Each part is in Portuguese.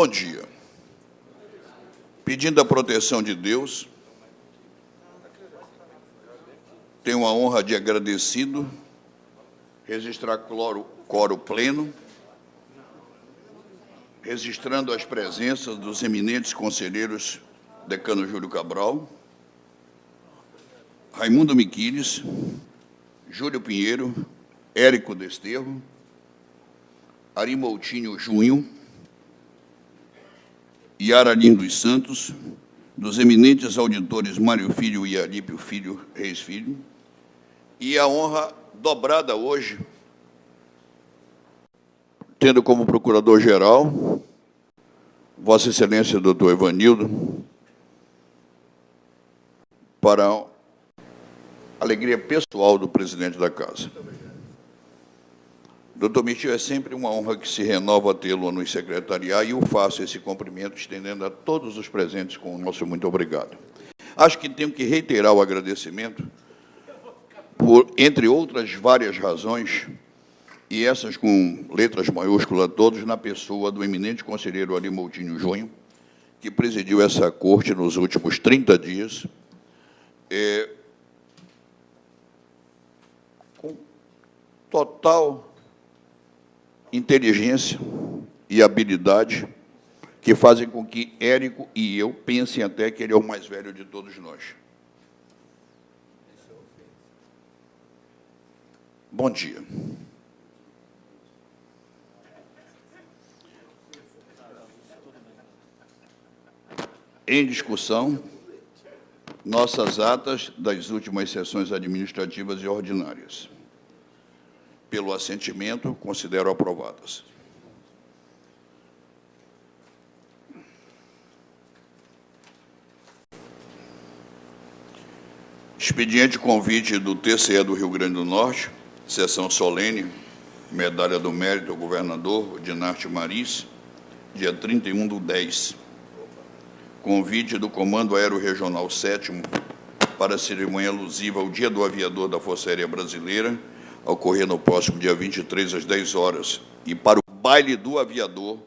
Bom dia. Pedindo a proteção de Deus, tenho a honra de agradecido registrar quórum pleno, registrando as presenças dos eminentes conselheiros decano Júlio Cabral, Raimundo Miquiles, Júlio Pinheiro, Érico Desterro, Ari Moutinho Junho, Yara Lins dos Santos, dos eminentes auditores Mário Filho e Alípio Filho, Reis Filho, e a honra dobrada hoje, tendo como procurador-geral Vossa Excelência, doutor Evanildo, para a alegria pessoal do presidente da Casa. Doutor Michel, é sempre uma honra que se renova tê-lo nos secretariar e eu faço esse cumprimento, estendendo a todos os presentes com o nosso muito obrigado. Acho que tenho que reiterar o agradecimento por, entre outras várias razões, e essas com letras maiúsculas a todos, na pessoa do eminente conselheiro Ari Moutinho Junho, que presidiu essa corte nos últimos 30 dias, com total inteligência e habilidade, que fazem com que Érico e eu pensem até que ele é o mais velho de todos nós. Bom dia. Em discussão, nossas atas das últimas sessões administrativas e ordinárias. Pelo assentimento, considero aprovadas. Expediente convite do TCE do Rio Grande do Norte, sessão solene, medalha do mérito ao governador Dinarte Maris, dia 31/10. Convite do Comando Aéreo Regional 7º para a cerimônia alusiva ao Dia do Aviador da Força Aérea Brasileira, a ocorrer no próximo dia 23, às 10 horas, e para o baile do aviador,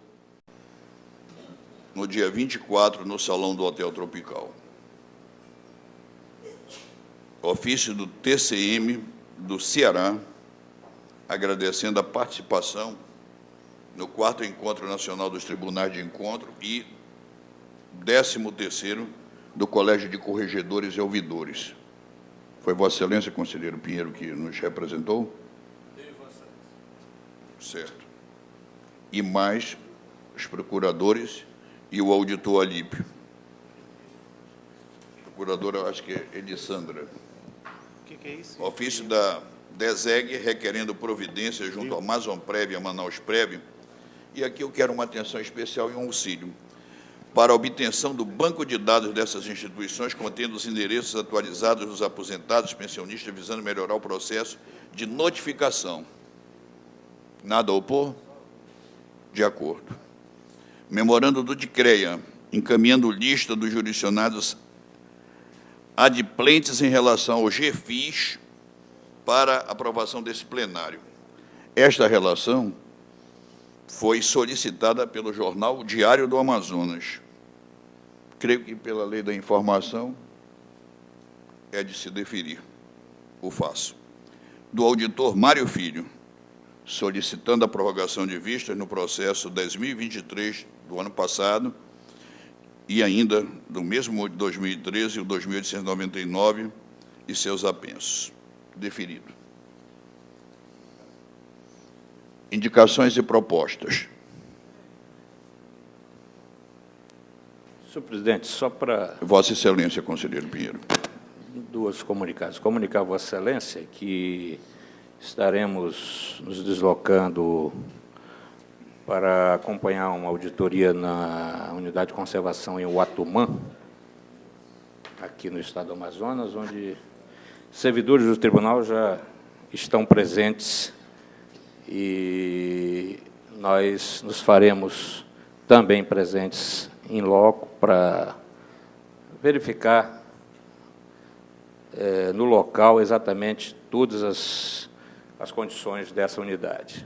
no dia 24, no Salão do Hotel Tropical. Ofício do TCM do Ceará, agradecendo a participação no 4º Encontro Nacional dos Tribunais de Encontro e 13º do Colégio de Corregedores e Ouvidores. Foi Vossa Excelência, conselheiro Pinheiro, que nos representou? Certo. E mais os procuradores e o auditor Alípio. Procuradora, eu acho que é Elissandra. O que é isso? Ofício da DESEG, requerendo providência junto ao Amazon Prev e a Manaus Prev. E aqui eu quero uma atenção especial e um auxílio para a obtenção do banco de dados dessas instituições, contendo os endereços atualizados dos aposentados, pensionistas, visando melhorar o processo de notificação. Nada a opor? De acordo. Memorando do DICREA, encaminhando lista dos jurisdicionados adimplentes em relação ao GFIS para aprovação desse plenário. Esta relação foi solicitada pelo jornal Diário do Amazonas. Creio que, pela lei da informação, é de se deferir. O faço. Do auditor Mário Filho, solicitando a prorrogação de vistas no processo 10.023 do ano passado e ainda do mesmo de 2013, o 2.899 e seus apensos. Deferido. Indicações e propostas. Senhor presidente, só para... Vossa Excelência, conselheiro Pinheiro. Duas comunicados. Comunicar a Vossa Excelência que estaremos nos deslocando para acompanhar uma auditoria na Unidade de Conservação em Uatumã, aqui no estado do Amazonas, onde servidores do tribunal já estão presentes e nós nos faremos também presentes em loco para verificar no local exatamente todas as condições dessa unidade.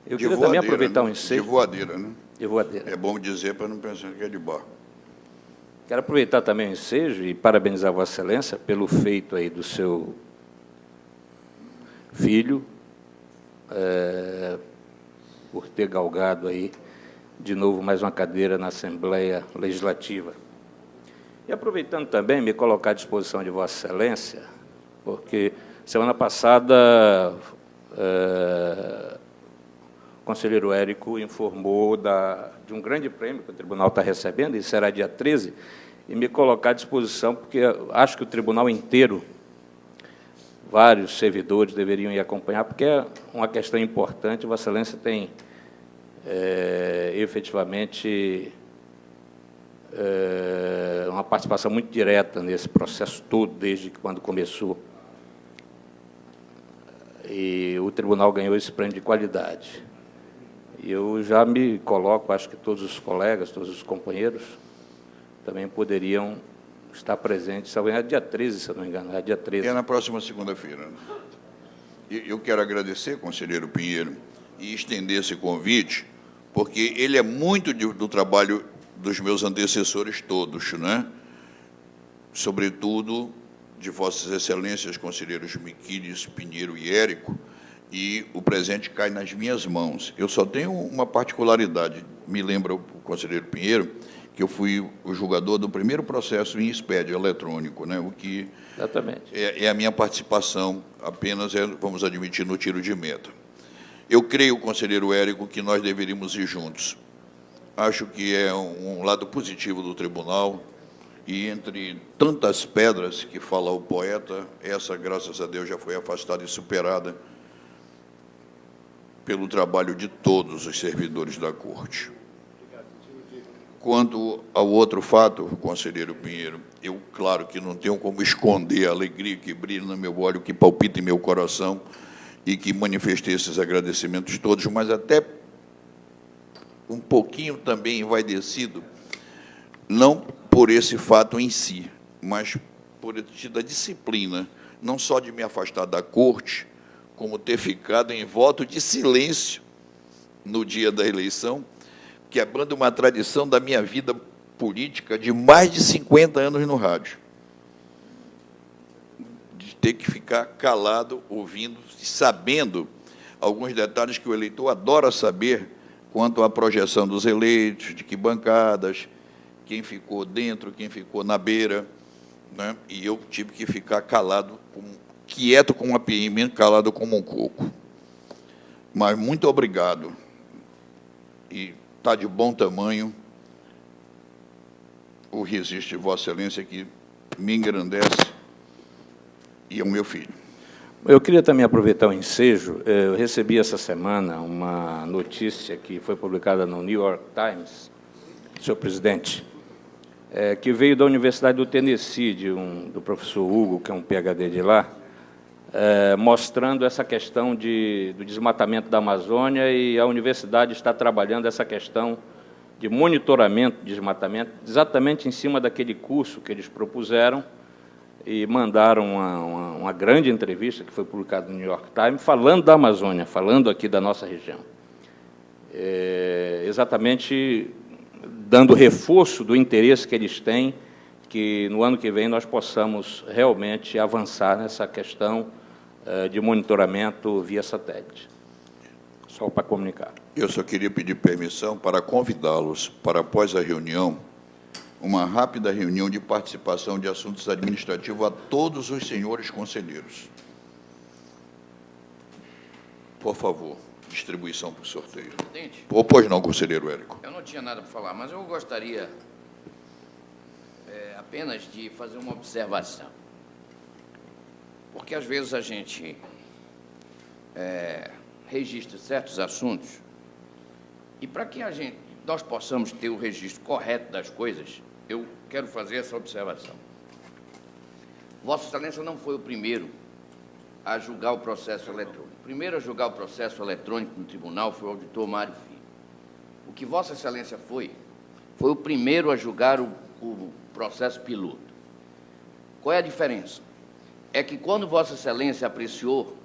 Eu queria também aproveitar o ensejo... De voadeira, né? Eu vou aderir. É bom dizer para não pensar que é de bar. Quero aproveitar também o ensejo e parabenizar Vossa Excelência pelo feito aí do seu filho, por ter galgado aí de novo mais uma cadeira na Assembleia Legislativa. E aproveitando também, me colocar à disposição de Vossa Excelência, porque semana passada o conselheiro Érico informou de um grande prêmio que o tribunal está recebendo, e será dia 13, e me colocar à disposição, porque acho que o tribunal inteiro, vários servidores deveriam ir acompanhar, porque é uma questão importante. Vossa Excelência tem efetivamente uma participação muito direta nesse processo todo, desde quando começou. E o tribunal ganhou esse prêmio de qualidade. E eu já me coloco, acho que todos os colegas, todos os companheiros, também poderiam estar presentes. É dia 13, se eu não me engano, é dia 13. É na próxima segunda-feira. Eu quero agradecer, conselheiro Pinheiro, e estender esse convite, porque ele é muito do trabalho dos meus antecessores todos, né? Sobretudo de Vossas Excelências, conselheiros Miquiles, Pinheiro e Érico, e o presente cai nas minhas mãos. Eu só tenho uma particularidade, me lembra o conselheiro Pinheiro, que eu fui o julgador do primeiro processo em expédio eletrônico, né? O que Exatamente. é a minha participação, apenas, vamos admitir, no tiro de meta. Eu creio, conselheiro Érico, que nós deveríamos ir juntos. Acho que é um lado positivo do tribunal, e entre tantas pedras que fala o poeta, essa, graças a Deus, já foi afastada e superada pelo trabalho de todos os servidores da Corte. Quanto ao outro fato, conselheiro Pinheiro, eu, claro, que não tenho como esconder a alegria que brilha no meu olho, que palpita em meu coração, e que manifestei esses agradecimentos todos, mas até um pouquinho também envaidecido, não por esse fato em si, mas por ter tido a disciplina, não só de me afastar da Corte, como ter ficado em voto de silêncio no dia da eleição, quebrando uma tradição da minha vida política de mais de 50 anos no rádio. De ter que ficar calado, ouvindo, sabendo alguns detalhes que o eleitor adora saber quanto à projeção dos eleitos, de que bancadas, quem ficou dentro, quem ficou na beira, né? E eu tive que ficar calado, quieto como uma PM, calado como um coco. Mas muito obrigado. E está de bom tamanho o registro de Vossa Excelência, que me engrandece, e é o meu filho. Eu queria também aproveitar o ensejo. Eu recebi essa semana uma notícia que foi publicada no New York Times, senhor presidente, que veio da Universidade do Tennessee, do professor Hugo, que é um PhD de lá, mostrando essa questão do desmatamento da Amazônia, e a universidade está trabalhando essa questão de monitoramento do desmatamento, exatamente em cima daquele curso que eles propuseram, e mandaram uma grande entrevista que foi publicada no New York Times, falando da Amazônia, falando aqui da nossa região. Exatamente dando reforço do interesse que eles têm, que no ano que vem nós possamos realmente avançar nessa questão de monitoramento via satélite. Só para comunicar. Eu só queria pedir permissão para convidá-los para, após a reunião, uma rápida reunião de participação de assuntos administrativos a todos os senhores conselheiros. Por favor, distribuição para o sorteio. Presidente, Pois não, conselheiro Érico. eu não tinha nada para falar, mas eu gostaria apenas de fazer uma observação. Porque, às vezes, a gente registra certos assuntos, e para que nós possamos ter o registro correto das coisas, eu quero fazer essa observação. Vossa Excelência não foi o primeiro a julgar o processo eletrônico. O primeiro a julgar o processo eletrônico no tribunal foi o auditor Mário Filho. O que Vossa Excelência foi o primeiro a julgar o processo piloto. Qual é a diferença? É que quando Vossa Excelência apreciou,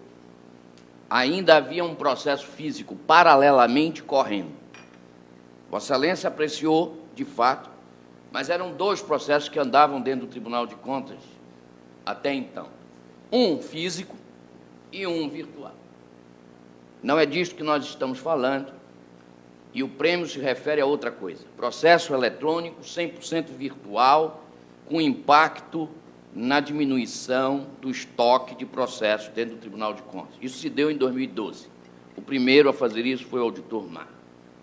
ainda havia um processo físico paralelamente correndo. Vossa Excelência apreciou, de fato, mas eram 2 processos que andavam dentro do Tribunal de Contas até então. Um físico e um virtual. Não é disso que nós estamos falando, e o prêmio se refere a outra coisa. Processo eletrônico 100% virtual, com impacto na diminuição do estoque de processos dentro do Tribunal de Contas. Isso se deu em 2012. O primeiro a fazer isso foi o auditor Mar,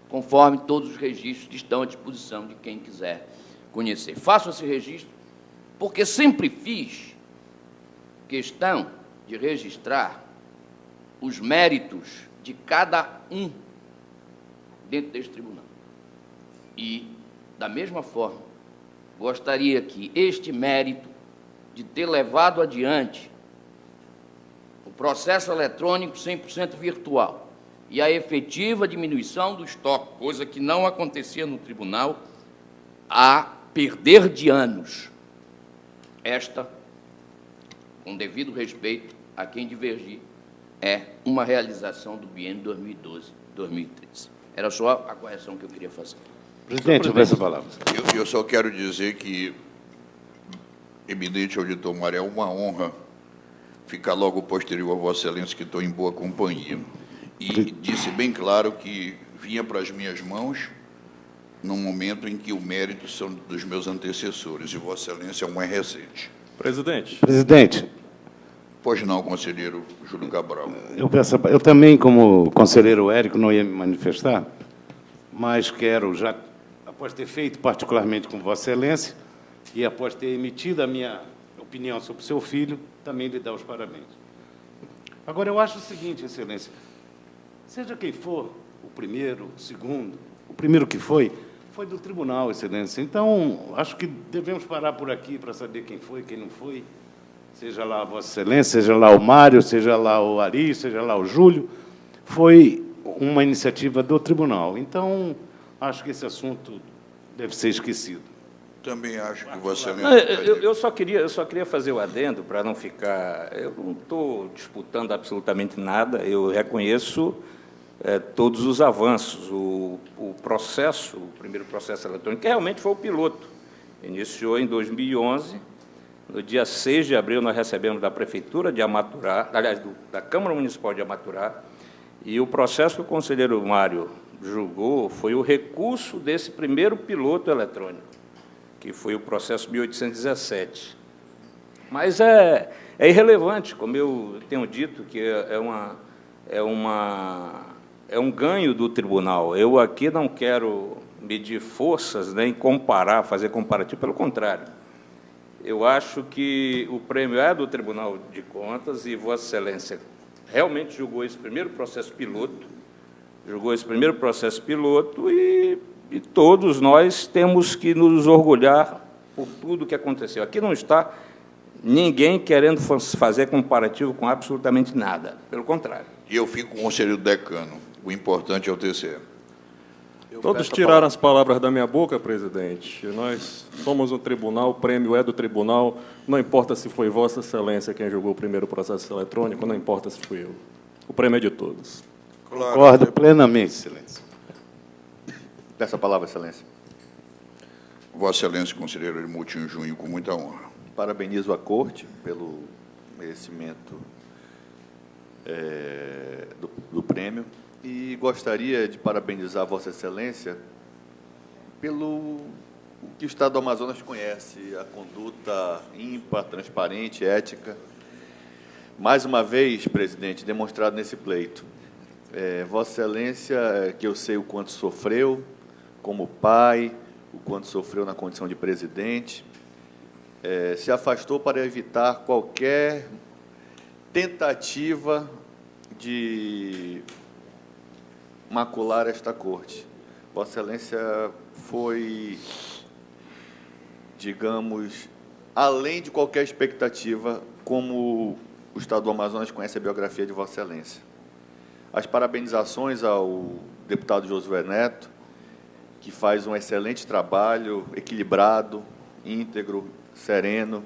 conforme todos os registros que estão à disposição de quem quiser conhecer. Faço esse registro porque sempre fiz questão de registrar os méritos de cada um dentro deste tribunal. E, da mesma forma, gostaria que este mérito de ter levado adiante o processo eletrônico 100% virtual e a efetiva diminuição do estoque, coisa que não acontecia no tribunal, a perder de anos. Esta, com devido respeito a quem divergir, é uma realização do biênio 2012-2013. Era só a correção que eu queria fazer. Presidente, eu peço a palavra. Eu só quero dizer que, eminente auditor Mar, é uma honra ficar logo posterior a Vossa Excelência, que estou em boa companhia. E disse bem claro que vinha para as minhas mãos num momento em que o mérito são dos meus antecessores, e Vossa Excelência é um mais recente. Presidente, Pois não, conselheiro Júlio Cabral. eu também, como conselheiro Érico, não ia me manifestar, mas quero, já após ter feito particularmente com Vossa Excelência e após ter emitido a minha opinião sobre o seu filho, também lhe dar os parabéns. Agora, eu acho o seguinte, Excelência, seja quem for o primeiro, o segundo, o primeiro que foi do tribunal, Excelência. Então, acho que devemos parar por aqui para saber quem foi, quem não foi, seja lá a Vossa Excelência, seja lá o Mário, seja lá o Ari, seja lá o Júlio, foi uma iniciativa do tribunal. Então, acho que esse assunto deve ser esquecido. Também acho que Vossa Excelência... Eu só queria fazer o adendo para não ficar... Eu não estou disputando absolutamente nada, eu reconheço todos os avanços. O processo, o primeiro processo eletrônico, que realmente foi o piloto, iniciou em 2011. No dia 6 de abril, nós recebemos da Prefeitura de Amaturá, aliás, da Câmara Municipal de Amaturá, e o processo que o conselheiro Mário julgou foi o recurso desse primeiro piloto eletrônico, que foi o processo 1817. Mas é irrelevante, como eu tenho dito, que é um ganho do tribunal. Eu aqui não quero medir forças, nem comparar, fazer comparativo, pelo contrário. Eu acho que o prêmio é do Tribunal de Contas e Vossa Excelência realmente julgou esse primeiro processo piloto, e todos nós temos que nos orgulhar por tudo que aconteceu. Aqui não está ninguém querendo fazer comparativo com absolutamente nada, pelo contrário. E eu fico com o conselheiro decano. O importante é o TCE. Todos tiraram as palavras da minha boca, presidente. Nós somos um tribunal, o prêmio é do tribunal, não importa se foi Vossa Excelência quem julgou o primeiro processo eletrônico, não importa se fui eu. O prêmio é de todos. Concordo plenamente, Excelência. Peço a palavra, Excelência. Vossa Excelência, conselheiro Moutinho Junho, com muita honra. Parabenizo a Corte pelo merecimento do prêmio e gostaria de parabenizar Vossa Excelência pelo que o Estado do Amazonas conhece, a conduta ímpar, transparente, ética. Mais uma vez, presidente, demonstrado nesse pleito. Vossa Excelência, que eu sei o quanto sofreu como pai, o quanto sofreu na condição de presidente, se afastou para evitar qualquer tentativa de macular esta corte. Vossa Excelência foi, digamos, além de qualquer expectativa, como o Estado do Amazonas conhece a biografia de Vossa Excelência. As parabenizações ao deputado Josué Neto, que faz um excelente trabalho, equilibrado, íntegro, sereno,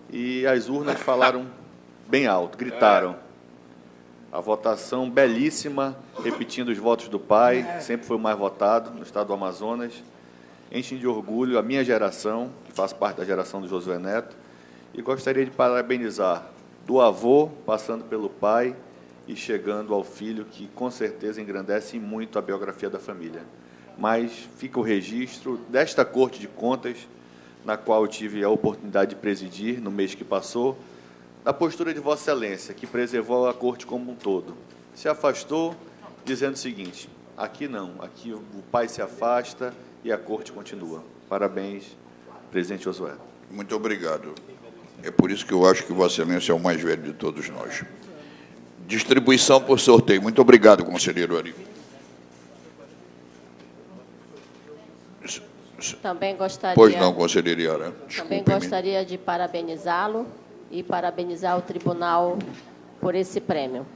e as urnas falaram bem alto, gritaram. A votação belíssima, repetindo os votos do pai, sempre foi o mais votado no estado do Amazonas. Enchem de orgulho a minha geração, que faz parte da geração do Josué Neto, e gostaria de parabenizar do avô, passando pelo pai e chegando ao filho, que com certeza engrandece muito a biografia da família. Mas fica o registro desta Corte de Contas, na qual eu tive a oportunidade de presidir no mês que passou, da postura de Vossa Excelência, que preservou a Corte como um todo. Se afastou, dizendo o seguinte: aqui não, aqui o pai se afasta e a Corte continua. Parabéns, presidente Josué. Muito obrigado. É por isso que eu acho que Vossa Excelência é o mais velho de todos nós. Distribuição por sorteio. Muito obrigado, conselheiro Ari. Também gostaria, Pois não, conselheiro Iara. também Desculpe-me. gostaria de parabenizá-lo e parabenizar o tribunal por esse prêmio.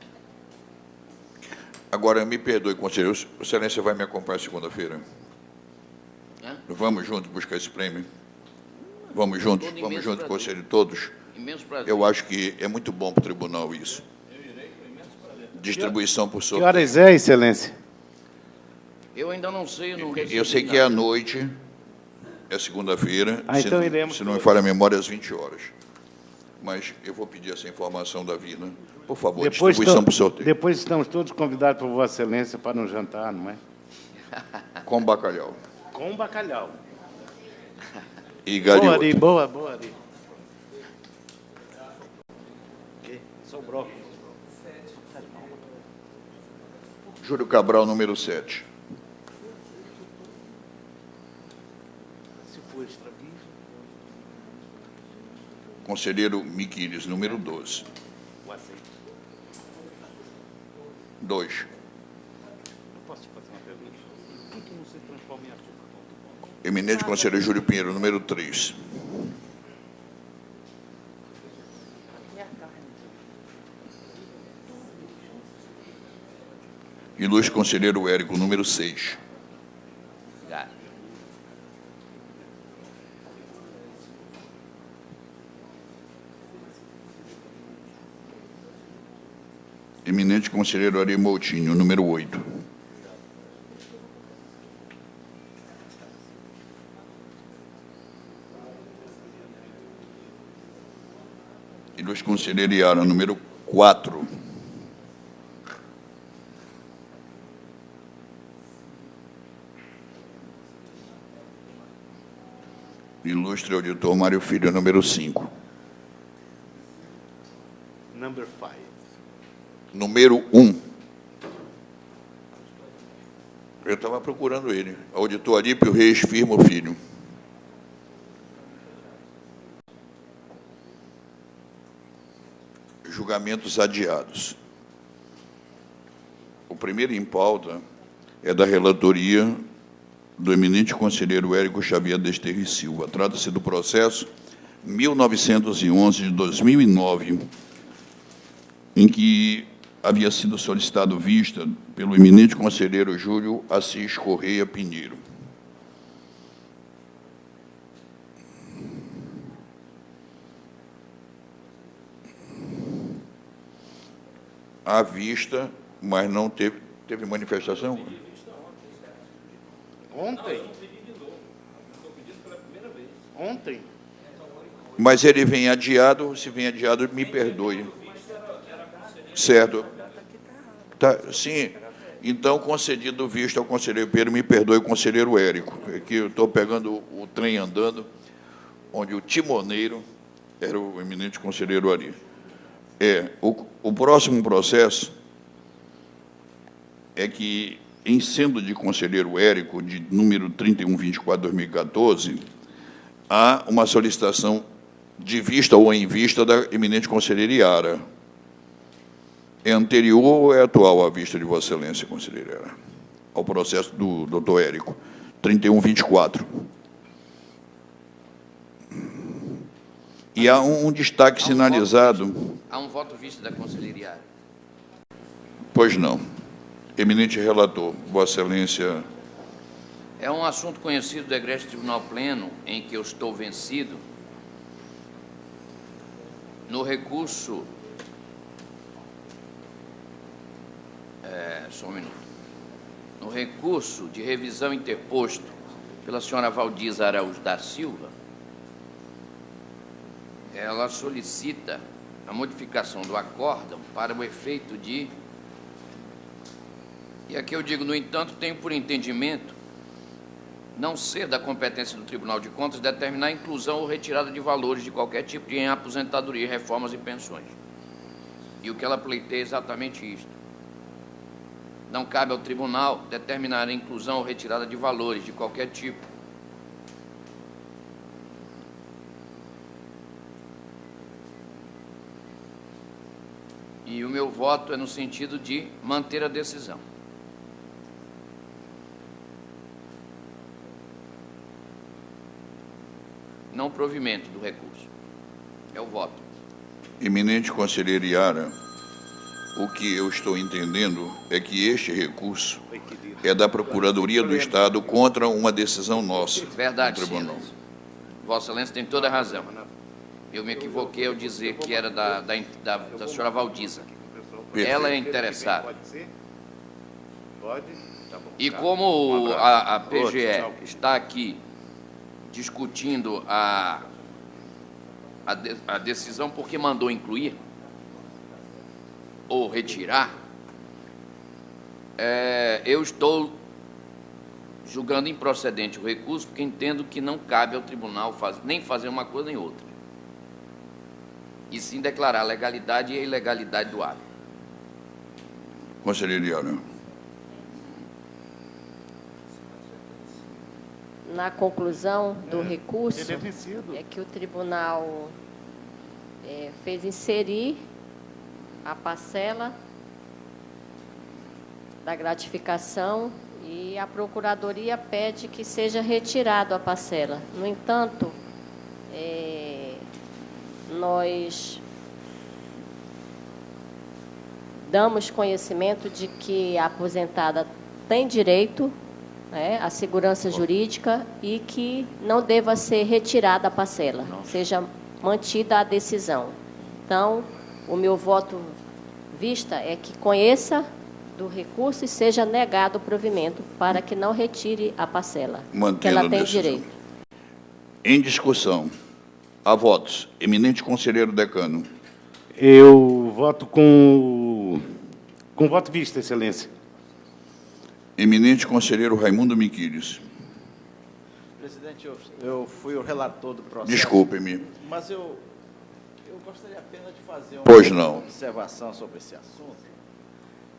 Agora, me perdoe, conselheiro. Vossa Excelência vai me acompanhar segunda-feira? Hã? Vamos juntos buscar esse prêmio? Vamos juntos? Todo Vamos imenso juntos, prazer. conselheiro, todos? Imenso prazer. Eu acho que é muito bom para o tribunal isso. Distribuição por Que sorteio. horas é, Excelência? Eu ainda não sei, eu não recebi Eu sei que é à nada. noite, é segunda-feira. Ah, então se, iremos se não me todos. falha a memória, às 20 horas. Mas eu vou pedir essa informação da Vina. Por favor, distribuição por sorteio. depois estamos todos convidados por Vossa Excelência para um jantar, não é? Com bacalhau. Com bacalhau. E Boa, gariota. Ari, boa, Ari. Sobrou. Júlio Cabral, número 7. Se for extraviso. Conselheiro Miquiles, número 12. 2. Posso te fazer uma pergunta? Por que não se transforma em açúcar? Eminente conselheiro Júlio Pinheiro, número 3. Ilustre conselheiro Érico, número 6. Já. Eminente conselheiro Ari Moutinho, número 8. Ilustre conselheiro Iara, número 4. Ilustre auditor Mário Filho, número 5. Number 5. Número 1. Eu estava procurando ele. Auditor Alípio Reis Firmo Filho. Julgamentos adiados. O primeiro em pauta é da relatoria do eminente conselheiro Érico Xavier Desterre Silva. Trata-se do processo 1911 de 2009, em que havia sido solicitado vista pelo eminente conselheiro Júlio Assis Correia Pinheiro. À vista, mas não teve manifestação? Ontem? Ontem? Mas ele vem adiado, se vem adiado, me perdoe. Certo. Tá, sim. Então, concedido vista ao conselheiro Pedro, me perdoe, conselheiro Érico. É que eu estou pegando o trem andando, onde o timoneiro era o eminente conselheiro Ari. O próximo processo é que, em sendo de conselheiro Érico, de número 3124/2014, há uma solicitação de vista ou em vista da eminente conselheira Iara. É anterior ou é atual à vista de Vossa Excelência, conselheira Iara? Ao processo do doutor Érico, 3124. E há um destaque sinalizado. Há um voto visto da conselheira Iara. Pois não. Eminente relator, Vossa Excelência. É um assunto conhecido do Egresso Tribunal Pleno, em que eu estou vencido, no recurso Só um minuto. No recurso de revisão interposto pela senhora Valdiza Araújo da Silva, ela solicita a modificação do acórdão para o efeito de... E aqui eu digo, no entanto, tenho por entendimento não ser da competência do Tribunal de Contas determinar a inclusão ou retirada de valores de qualquer tipo em aposentadoria, reformas e pensões. E o que ela pleiteia é exatamente isto. Não cabe ao tribunal determinar a inclusão ou retirada de valores de qualquer tipo. E o meu voto é no sentido de manter a decisão. Não provimento do recurso. É o voto. Eminente conselheiro Iara, o que eu estou entendendo é que este recurso é da Procuradoria do Estado contra uma decisão nossa. Verdade, do Tribunal. Excelência. Vossa Excelência tem toda a razão. Eu me equivoquei ao dizer que era da senhora Valdiza. Perfeito. Ela é interessada. Pode ser? Pode? Tá bom. E como a PGE está aqui discutindo a decisão porque mandou incluir ou retirar, eu estou julgando improcedente o recurso porque entendo que não cabe ao tribunal nem fazer uma coisa nem outra, e sim declarar a legalidade e a ilegalidade do ato. Conselheiro Iara. Na conclusão do recurso, Ele é vencido. é que o tribunal fez inserir a parcela da gratificação e a Procuradoria pede que seja retirado a parcela. No entanto, nós damos conhecimento de que a aposentada tem direito à segurança jurídica e que não deva ser retirada a parcela, seja mantida a decisão. Então, o meu voto vista é que conheça do recurso e seja negado o provimento para que não retire a parcela, que Mantendo ela a tem decisão. direito. Em discussão. Há votos. Eminente conselheiro decano. Eu voto com voto vista, Excelência. Eminente conselheiro Raimundo Miquiles. Presidente, eu fui o relator do processo. Desculpe-me. Mas eu gostaria apenas de fazer uma Pois não. observação sobre esse assunto,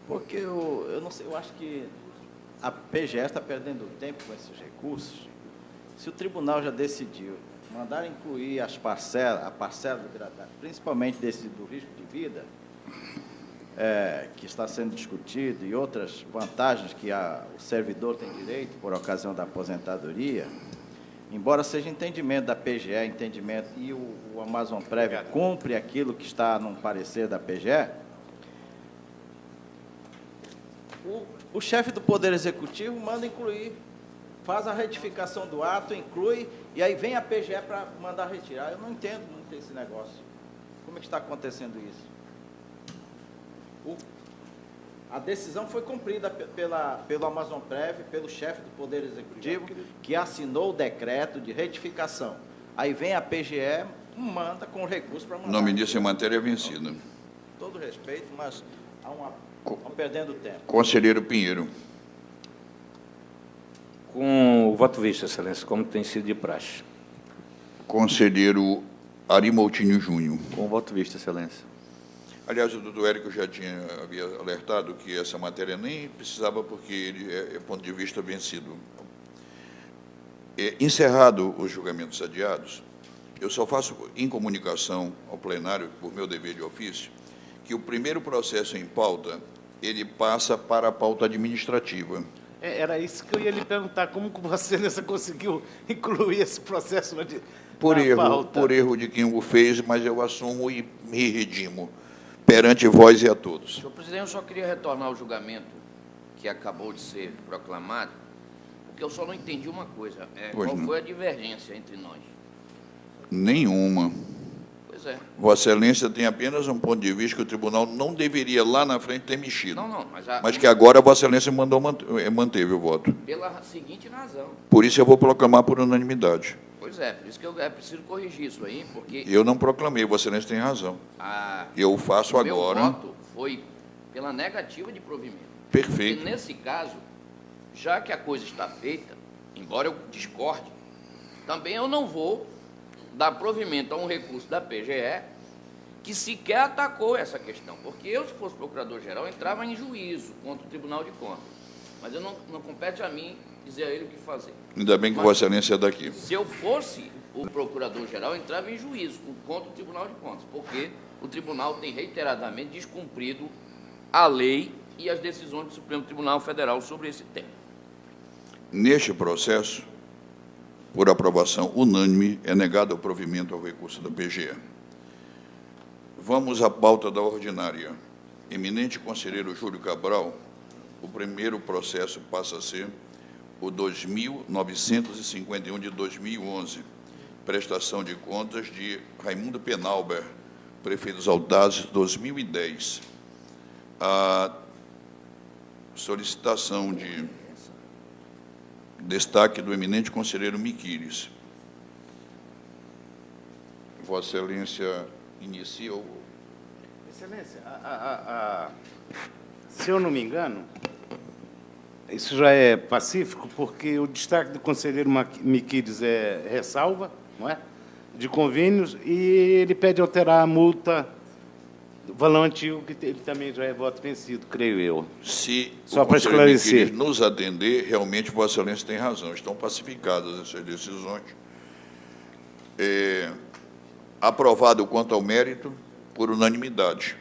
porque eu não sei, eu acho que a PGE está perdendo tempo com esses recursos. Se o tribunal já decidiu mandar incluir a parcela do gradato, principalmente do risco de vida, que está sendo discutido, e outras vantagens que o servidor tem direito por ocasião da aposentadoria, embora seja entendimento da PGE, entendimento, e o Amazon Prev cumpre aquilo que está no parecer da PGE, o chefe do Poder Executivo manda incluir, faz a retificação do ato, inclui, e aí vem a PGE para mandar retirar. Eu não entendo muito esse negócio. Como é que está acontecendo isso? A decisão foi cumprida pelo Amazon Prev, pelo chefe do Poder Executivo, que assinou o decreto de retificação. Aí vem a PGE, manda com recurso para mandar. O nome disso é matéria vencida. Todo respeito, mas estão perdendo tempo. Conselheiro Pinheiro. Com o voto visto, Excelência, como tem sido de praxe. Conselheiro Ari Moutinho Júnior. Com voto visto, Excelência. Aliás, o doutor Érico já havia alertado que essa matéria nem precisava, porque ele é ponto de vista vencido. Encerrado os julgamentos adiados, eu só faço em comunicação ao plenário, por meu dever de ofício, que o primeiro processo em pauta, ele passa para a pauta administrativa. Era isso que eu ia lhe perguntar, como que Vossa Excelência conseguiu incluir esse processo na Por erro de quem o fez, mas eu assumo e me redimo perante vós e a todos. Senhor presidente, eu só queria retornar ao julgamento que acabou de ser proclamado, porque eu só não entendi uma coisa. Qual foi a divergência entre nós? Nenhuma. Pois Pois é. Vossa Excelência tem apenas um ponto de vista que o tribunal não deveria lá na frente ter mexido. Não, Mas que agora Vossa Excelência manteve o voto. Pela seguinte razão. Por isso eu vou proclamar por unanimidade. Pois é, por isso que é preciso corrigir isso aí, porque... Eu não proclamei, Vossa Excelência tem razão. Eu faço o agora... meu voto foi pela negativa de provimento. Perfeito. E nesse caso, já que a coisa está feita, embora eu discorde, também eu não vou dar provimento a um recurso da PGE que sequer atacou essa questão, porque eu, se fosse procurador-geral, entrava em juízo contra o Tribunal de Contas. Mas eu não compete a mim dizer a ele o que fazer. Ainda bem que Mas, Vossa Excelência é daqui. se eu fosse o procurador-geral, entrava em juízo contra o Tribunal de Contas, porque o tribunal tem reiteradamente descumprido a lei e as decisões do Supremo Tribunal Federal sobre esse tema. Neste processo, por aprovação unânime, é negado o provimento ao recurso da PGE. Vamos à pauta da ordinária. Eminente conselheiro Júlio Cabral, o primeiro processo passa a ser o 2.951 de 2011, prestação de contas de Raimundo Penalber, prefeito dos Altares, 2010. A solicitação de destaque do eminente conselheiro Miquiles. Vossa Excelência inicia o... Excelência, se eu não me engano, isso já é pacífico, porque o destaque do conselheiro Miquiles é ressalva, não é? De convênios, e ele pede alterar a multa do valor antigo, que ele também já é voto vencido, creio eu. Se só o para conselheiro esclarecer, Miquiles nos atender, realmente Vossa Excelência tem razão, estão pacificadas essas decisões. Aprovado quanto ao mérito, por unanimidade.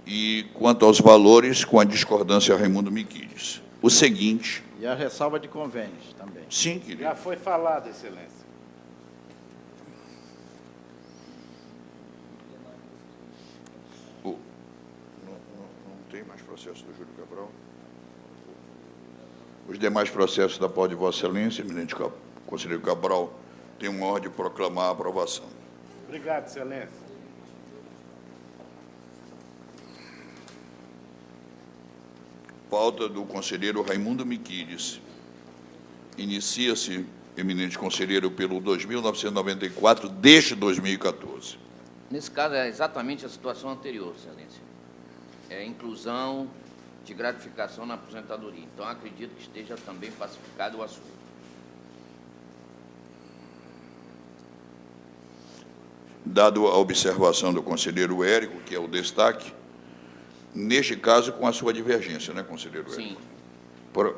E quanto aos valores, com a discordância Raimundo Miquiles. O seguinte... E a ressalva de convênios também. Sim, querido. já foi falado, Excelência. Não tem mais processo do Júlio Cabral? Os demais processos da parte de Vossa Excelência, eminente conselheiro Cabral, tem uma ordem de proclamar a aprovação. Obrigado, Excelência. Pauta do conselheiro Raimundo Miquiles. Inicia-se, eminente conselheiro, pelo 2.994 deste 2014. Nesse caso, é exatamente a situação anterior, Excelência. É a inclusão de gratificação na aposentadoria. Então, acredito que esteja também pacificado o assunto. Dado a observação do conselheiro Érico, que é o destaque, neste caso, com a sua divergência, né, conselheiro Érico? Sim.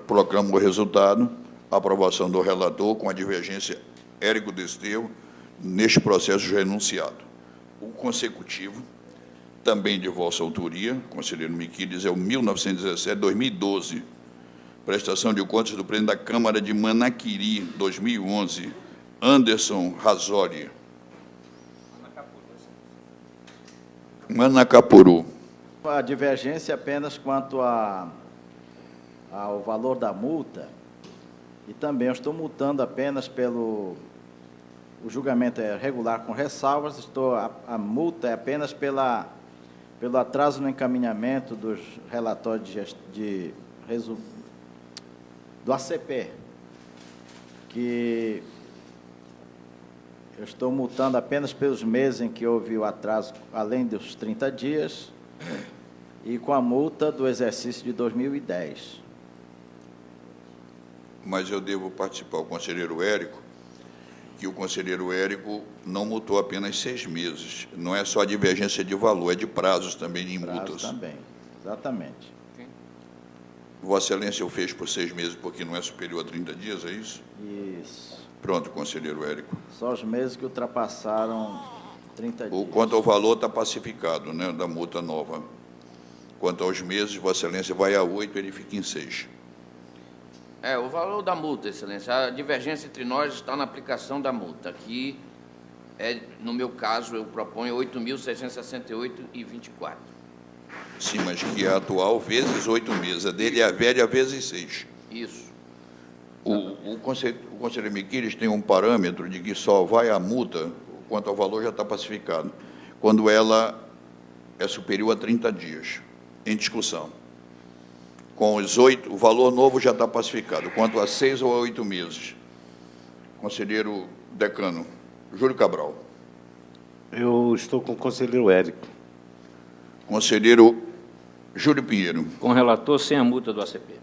Proclamo o resultado, aprovação do relator com a divergência Érico Desteu, neste processo já enunciado. O consecutivo, também de vossa autoria, conselheiro Miquiles, é o 1917-2012, prestação de contas do presidente da Câmara de Manaquiri, 2011, Anderson Razori. Manacapuru. A divergência apenas quanto ao valor da multa, e também eu estou multando apenas pelo... O julgamento é regular com ressalvas, a multa é apenas pelo atraso no encaminhamento dos relatórios do ACP, que eu estou multando apenas pelos meses em que houve o atraso, além dos 30 dias, e com a multa do exercício de 2010. Mas eu devo participar, o conselheiro Érico, que o conselheiro Érico não multou apenas 6 meses. Não é só a divergência de valor, é de prazos também em multas. Prazos também, exatamente. Vossa Excelência o fez por 6 meses porque não é superior a 30 dias, é isso? Isso. Pronto, conselheiro Érico. Só os meses que ultrapassaram 30 dias. Quanto ao valor, está pacificado, né, da multa nova. Quanto aos meses, Vossa Excelência vai a 8, ele fica em 6. O valor da multa, Excelência, a divergência entre nós está na aplicação da multa, que, no meu caso, eu proponho 8.668,24. Sim, mas que é a atual vezes 8 meses. A dele é a velha vezes 6. Isso. O conselheiro Miquiles tem um parâmetro de que só vai a multa, quanto ao valor, já está pacificado. Quando ela é superior a 30 dias, em discussão. Com os 8, o valor novo já está pacificado. Quanto a 6 ou a 8 meses. Conselheiro decano, Júlio Cabral. Eu estou com o conselheiro Érico. Conselheiro Júlio Pinheiro. Com o relator, sem a multa do ACP.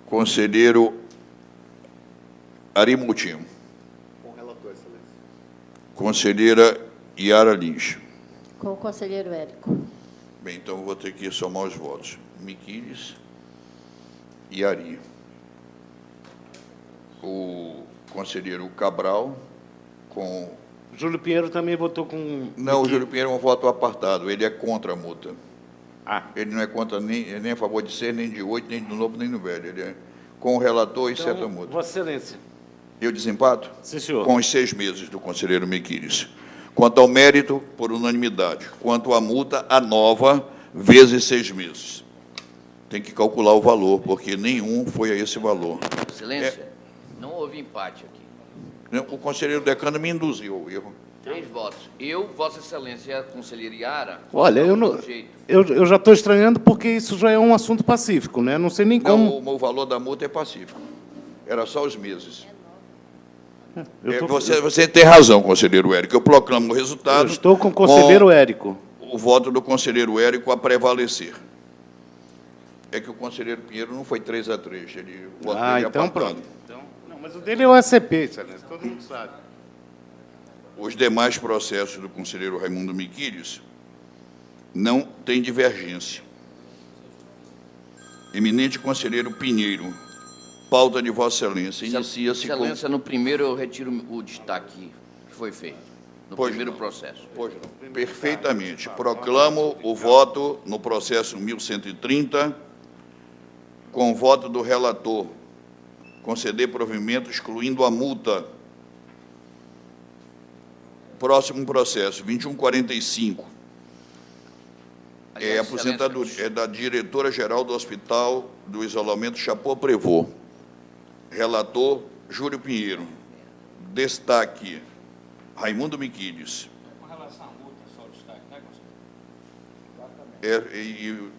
Conselheiro Ari Moutinho. Com o relator, excelência. Conselheira Yara Lins. Com o conselheiro Érico. Bem, então vou ter que somar os votos. Miquiles e Ari. O conselheiro Cabral com... Júlio Pinheiro também votou com... Não, o Júlio Pinheiro é um voto apartado, ele é contra a multa. Ah. Ele não é contra nem a favor de 6, nem de 8, nem do novo, nem do velho. Ele é com o relator e certa multa. Vossa Excelência. Eu desempato? Sim, senhor. Com os 6 meses do conselheiro Miquiles. Quanto ao mérito, por unanimidade. Quanto à multa, a nova, vezes 6 meses. Tem que calcular o valor, porque nenhum foi a esse valor. Excelência, não houve empate aqui. O conselheiro decano me induziu ao erro. 3 votos. Eu, Vossa Excelência e a conselheira Yara... Olha, eu já estou estranhando porque isso já é um assunto pacífico, né? Não sei nem como... Não, o valor da multa é pacífico. Era só os meses. Eu tô- Você tem razão, conselheiro Érico. Eu proclamo o resultado... Eu estou com o conselheiro Érico. O voto do conselheiro Érico a prevalecer. É que o conselheiro Pinheiro não foi 3-3. Ele votou Então apartado. pronto. Não, mas o dele é o ACP, Excelência, todo mundo sabe. Os demais processos do conselheiro Raimundo Miquiles não têm divergência. Eminente conselheiro Pinheiro, pauta de Vossa Excelência, inicia-se com... Excelência, no primeiro eu retiro o destaque que foi feito. No Pois primeiro não. processo. Pois não. Perfeitamente. Proclamo o voto no processo 1130, com o voto do relator, conceder provimento excluindo a multa. Próximo processo, 2145. É Aliás, aposentadoria, Excelência, é da diretora-geral do Hospital do Isolamento Chapó Prevô. Relator, Júlio Pinheiro. Destaque, Raimundo Miquiles. Com relação à multa, só o destaque, né, conselheiro?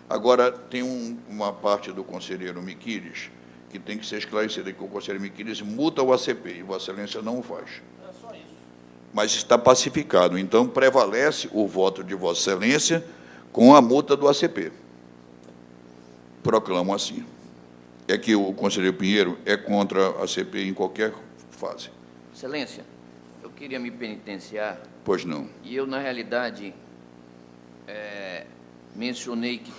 Agora, tem uma parte do conselheiro Miquiles que tem que ser esclarecida, que o conselheiro Miquiles multa o ACP, e Vossa Excelência não o faz. É só isso. Mas está pacificado, então prevalece o voto de Vossa Excelência com a multa do ACP. Proclamo assim. É que o conselheiro Pinheiro é contra a ACP em qualquer fase. Excelência, eu queria me penitenciar, Pois não. e eu, na realidade, mencionei que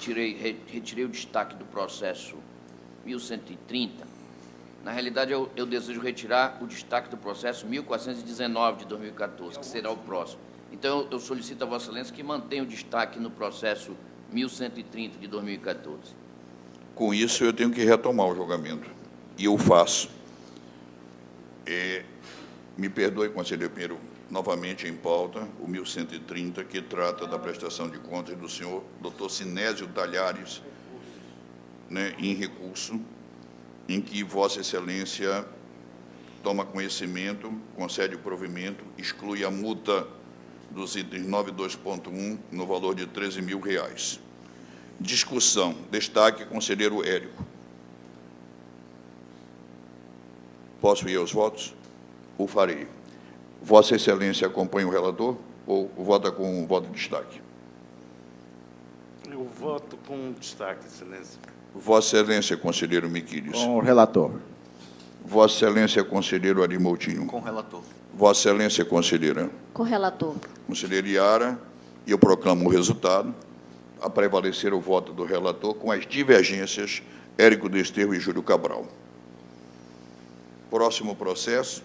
retirei o destaque do processo 1130. Na realidade, eu desejo retirar o destaque do processo 1419 de 2014, que será o próximo. Então, eu solicito a Vossa Excelência que mantenha o destaque no processo 1130 de 2014. Com isso, eu tenho que retomar o julgamento. E eu faço. Me perdoe, conselheiro Pinheiro, novamente em pauta, o 1130, que trata da prestação de contas do senhor Dr. Sinésio Talhares, né, em recurso, em que Vossa Excelência toma conhecimento, concede o provimento, exclui a multa dos itens 92.1 no valor de R$ 13.000. Discussão. Destaque, conselheiro Érico. Posso ir aos votos? O farei. Vossa Excelência acompanha o relator ou vota com voto de destaque? Eu voto com destaque, Excelência. Vossa Excelência, conselheiro Miquiles. Com o relator. Vossa Excelência, conselheiro Ari Moutinho. Com o relator. Vossa Excelência, conselheira. Com o relator. Conselheiro Yara, e eu proclamo o resultado, a prevalecer o voto do relator com as divergências Érico Desterro e Júlio Cabral. Próximo processo.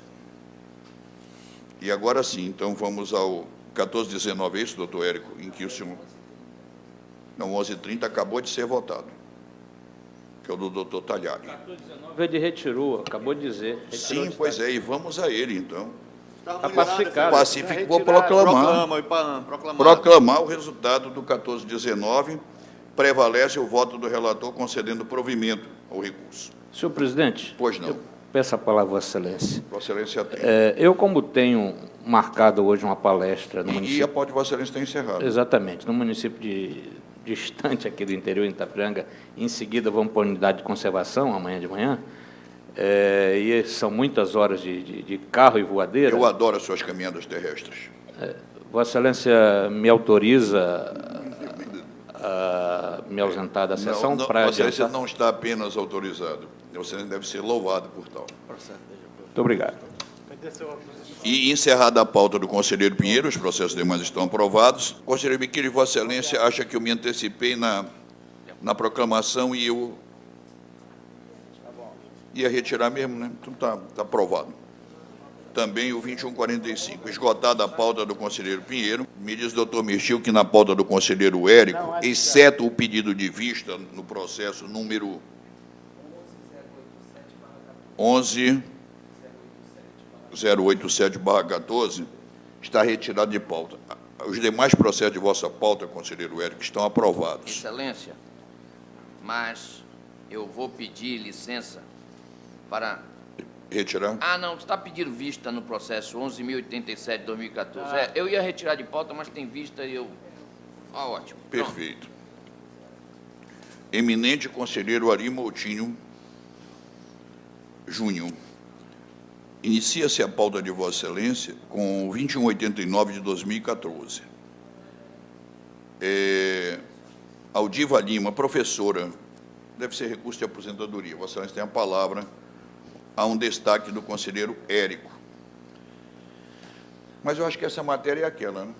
E agora sim, então vamos ao 1419, é isso, doutor Érico, em que o senhor... Não, 1130 acabou de ser votado, que é o do doutor Talhares. 1419 ele retirou, acabou de dizer. Retirou Sim, o pois destaque. é, e vamos a ele, então. Está pacificado. Pacifico, vou proclamar. Proclamar o resultado do 1419, prevalece o voto do relator concedendo provimento ao recurso. Senhor presidente, Pois não. Peço a palavra, Vossa Excelência. Vossa Excelência tem. Eu, como tenho marcado hoje uma palestra no E município... a pauta de Vossa Excelência está encerrada. Exatamente, no município distante aqui do interior, em Itapiranga, em seguida vamos para a unidade de conservação, amanhã de manhã, e são muitas horas de carro e voadeira. Eu adoro as suas caminhadas terrestres. Vossa Excelência me autoriza a me ausentar da sessão para Vossa Excelência adiantar? não está apenas autorizado. Você deve ser louvado por tal. Muito obrigado. E encerrada a pauta do conselheiro Pinheiro, os processos demais estão aprovados. Conselheiro Miquílio, Vossa Excelência acha que eu me antecipei na proclamação e eu ia retirar mesmo, né? Então está aprovado. Também o 2145. Esgotada a pauta do conselheiro Pinheiro, me diz o doutor Mirtil que na pauta do conselheiro Érico, exceto o pedido de vista no processo número 11.087/14, está retirado de pauta. Os demais processos de vossa pauta, conselheiro Érico, estão aprovados. Excelência, mas eu vou pedir licença para... Retirar? Não, está pedindo vista no processo 11.087 de 2014. Eu ia retirar de pauta, mas tem vista e eu... ótimo. Perfeito. Eminente conselheiro Ari Moutinho Júnior. Inicia-se a pauta de Vossa Excelência com 2189 de 2014. Aldiva Lima, professora, deve ser recurso de aposentadoria. Vossa Excelência tem a palavra. Há um destaque do conselheiro Érico. Mas eu acho que essa matéria é aquela, né?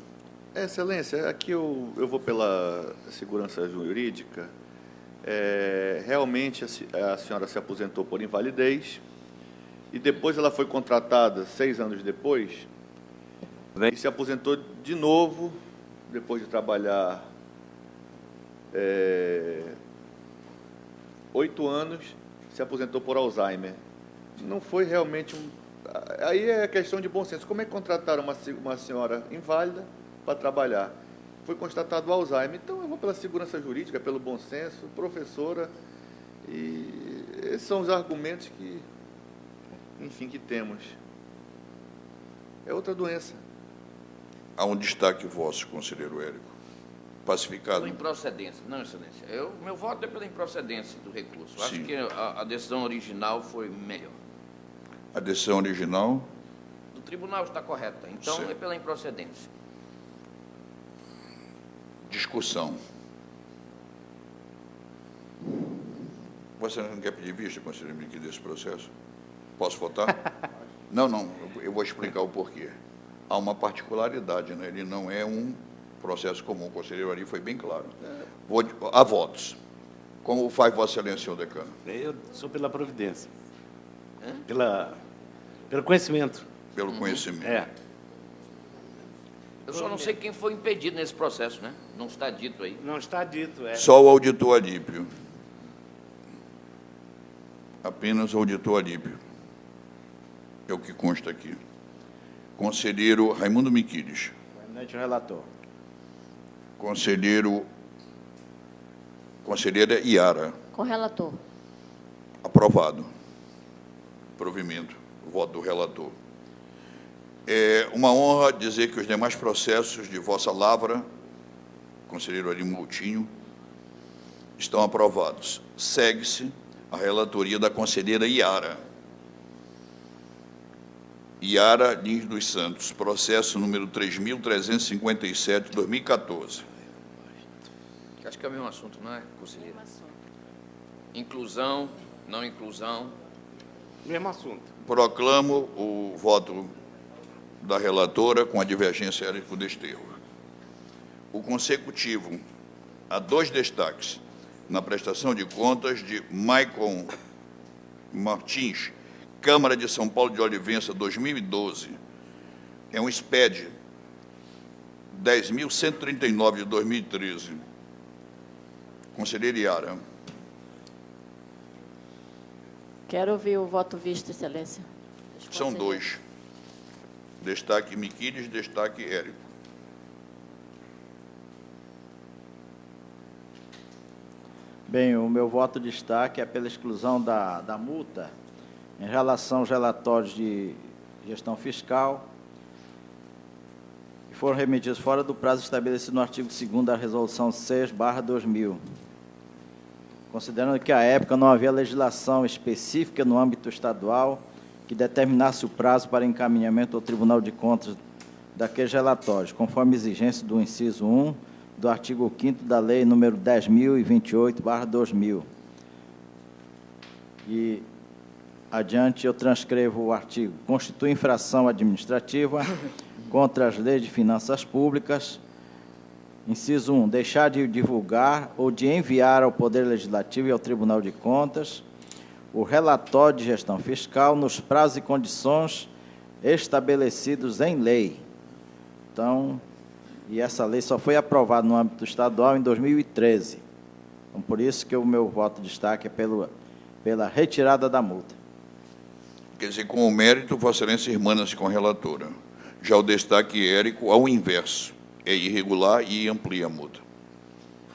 Excelência, aqui eu vou pela segurança jurídica. Realmente a senhora se aposentou por invalidez e depois ela foi contratada 6 anos depois e se aposentou de novo depois de trabalhar 8 anos, se aposentou por Alzheimer. Não foi realmente Aí é questão de bom senso. Como é que contrataram uma senhora inválida para trabalhar? Foi constatado Alzheimer. Então, eu vou pela segurança jurídica, pelo bom senso, professora, e esses são os argumentos que, enfim, que temos. É outra doença. Há um destaque vosso, conselheiro Érico. Pacificado. Pela improcedência. Não, Excelência. Meu voto é pela improcedência do recurso. Sim. Acho que a decisão original foi melhor. A decisão original? Do tribunal está correta. Então, Certo. é pela improcedência. Discussão. Você não quer pedir vista, conselheiro Miquílio, desse processo? Posso votar? Não, eu vou explicar o porquê. Há uma particularidade, né? Ele não é um processo comum. O conselheiro Ari foi bem claro. Há votos. Como faz Vossa Excelência, senhor decano? Eu sou pela providência. Pelo conhecimento. Pelo conhecimento. Eu só não sei quem foi impedido nesse processo, né? Não está dito aí. Não está dito, Só o auditor Alípio. Apenas o auditor Alípio. É o que consta aqui. Conselheiro Raimundo Miquiles. Eminente relator. Conselheira Iara. Com o relator. Aprovado. Provimento. Voto do relator. É uma honra dizer que os demais processos de vossa lavra, conselheiro Ari Moutinho, estão aprovados. Segue-se a relatoria da conselheira Iara. Iara Lins dos Santos, processo número 3.357, 2014. Acho que é o mesmo assunto, não é, conselheiro? Inclusão, não inclusão. Mesmo assunto. Proclamo o voto da relatora com a divergência Érico Desterro. O consecutivo a 2 destaques na prestação de contas de Maicon Martins, Câmara de São Paulo de Olivença, 2012. É um SPED 10.139 de 2013. Conselheiro Iara. Quero ouvir o voto visto, Excelência. São 2. Destaque Miquiles, destaque Érico. Bem, o meu voto de destaque é pela exclusão da multa em relação aos relatórios de gestão fiscal, que foram remetidos fora do prazo estabelecido no artigo 2º da Resolução 6/2000, considerando que, à época, não havia legislação específica no âmbito estadual que determinasse o prazo para encaminhamento ao Tribunal de Contas daqueles relatórios, conforme exigência do inciso 1 do artigo 5º da Lei nº 10.028/2000. E, adiante, eu transcrevo o artigo. Constitui infração administrativa contra as leis de finanças públicas. Inciso 1, deixar de divulgar ou de enviar ao Poder Legislativo e ao Tribunal de Contas o relatório de gestão fiscal nos prazos e condições estabelecidos em lei. Então, e essa lei só foi aprovada no âmbito estadual em 2013. Então, por isso que o meu voto de destaque é pela retirada da multa. Quer dizer, com o mérito, Vossa Excelência irmana-se com a relatora. Já o destaque érico, ao inverso, é irregular e amplia a multa.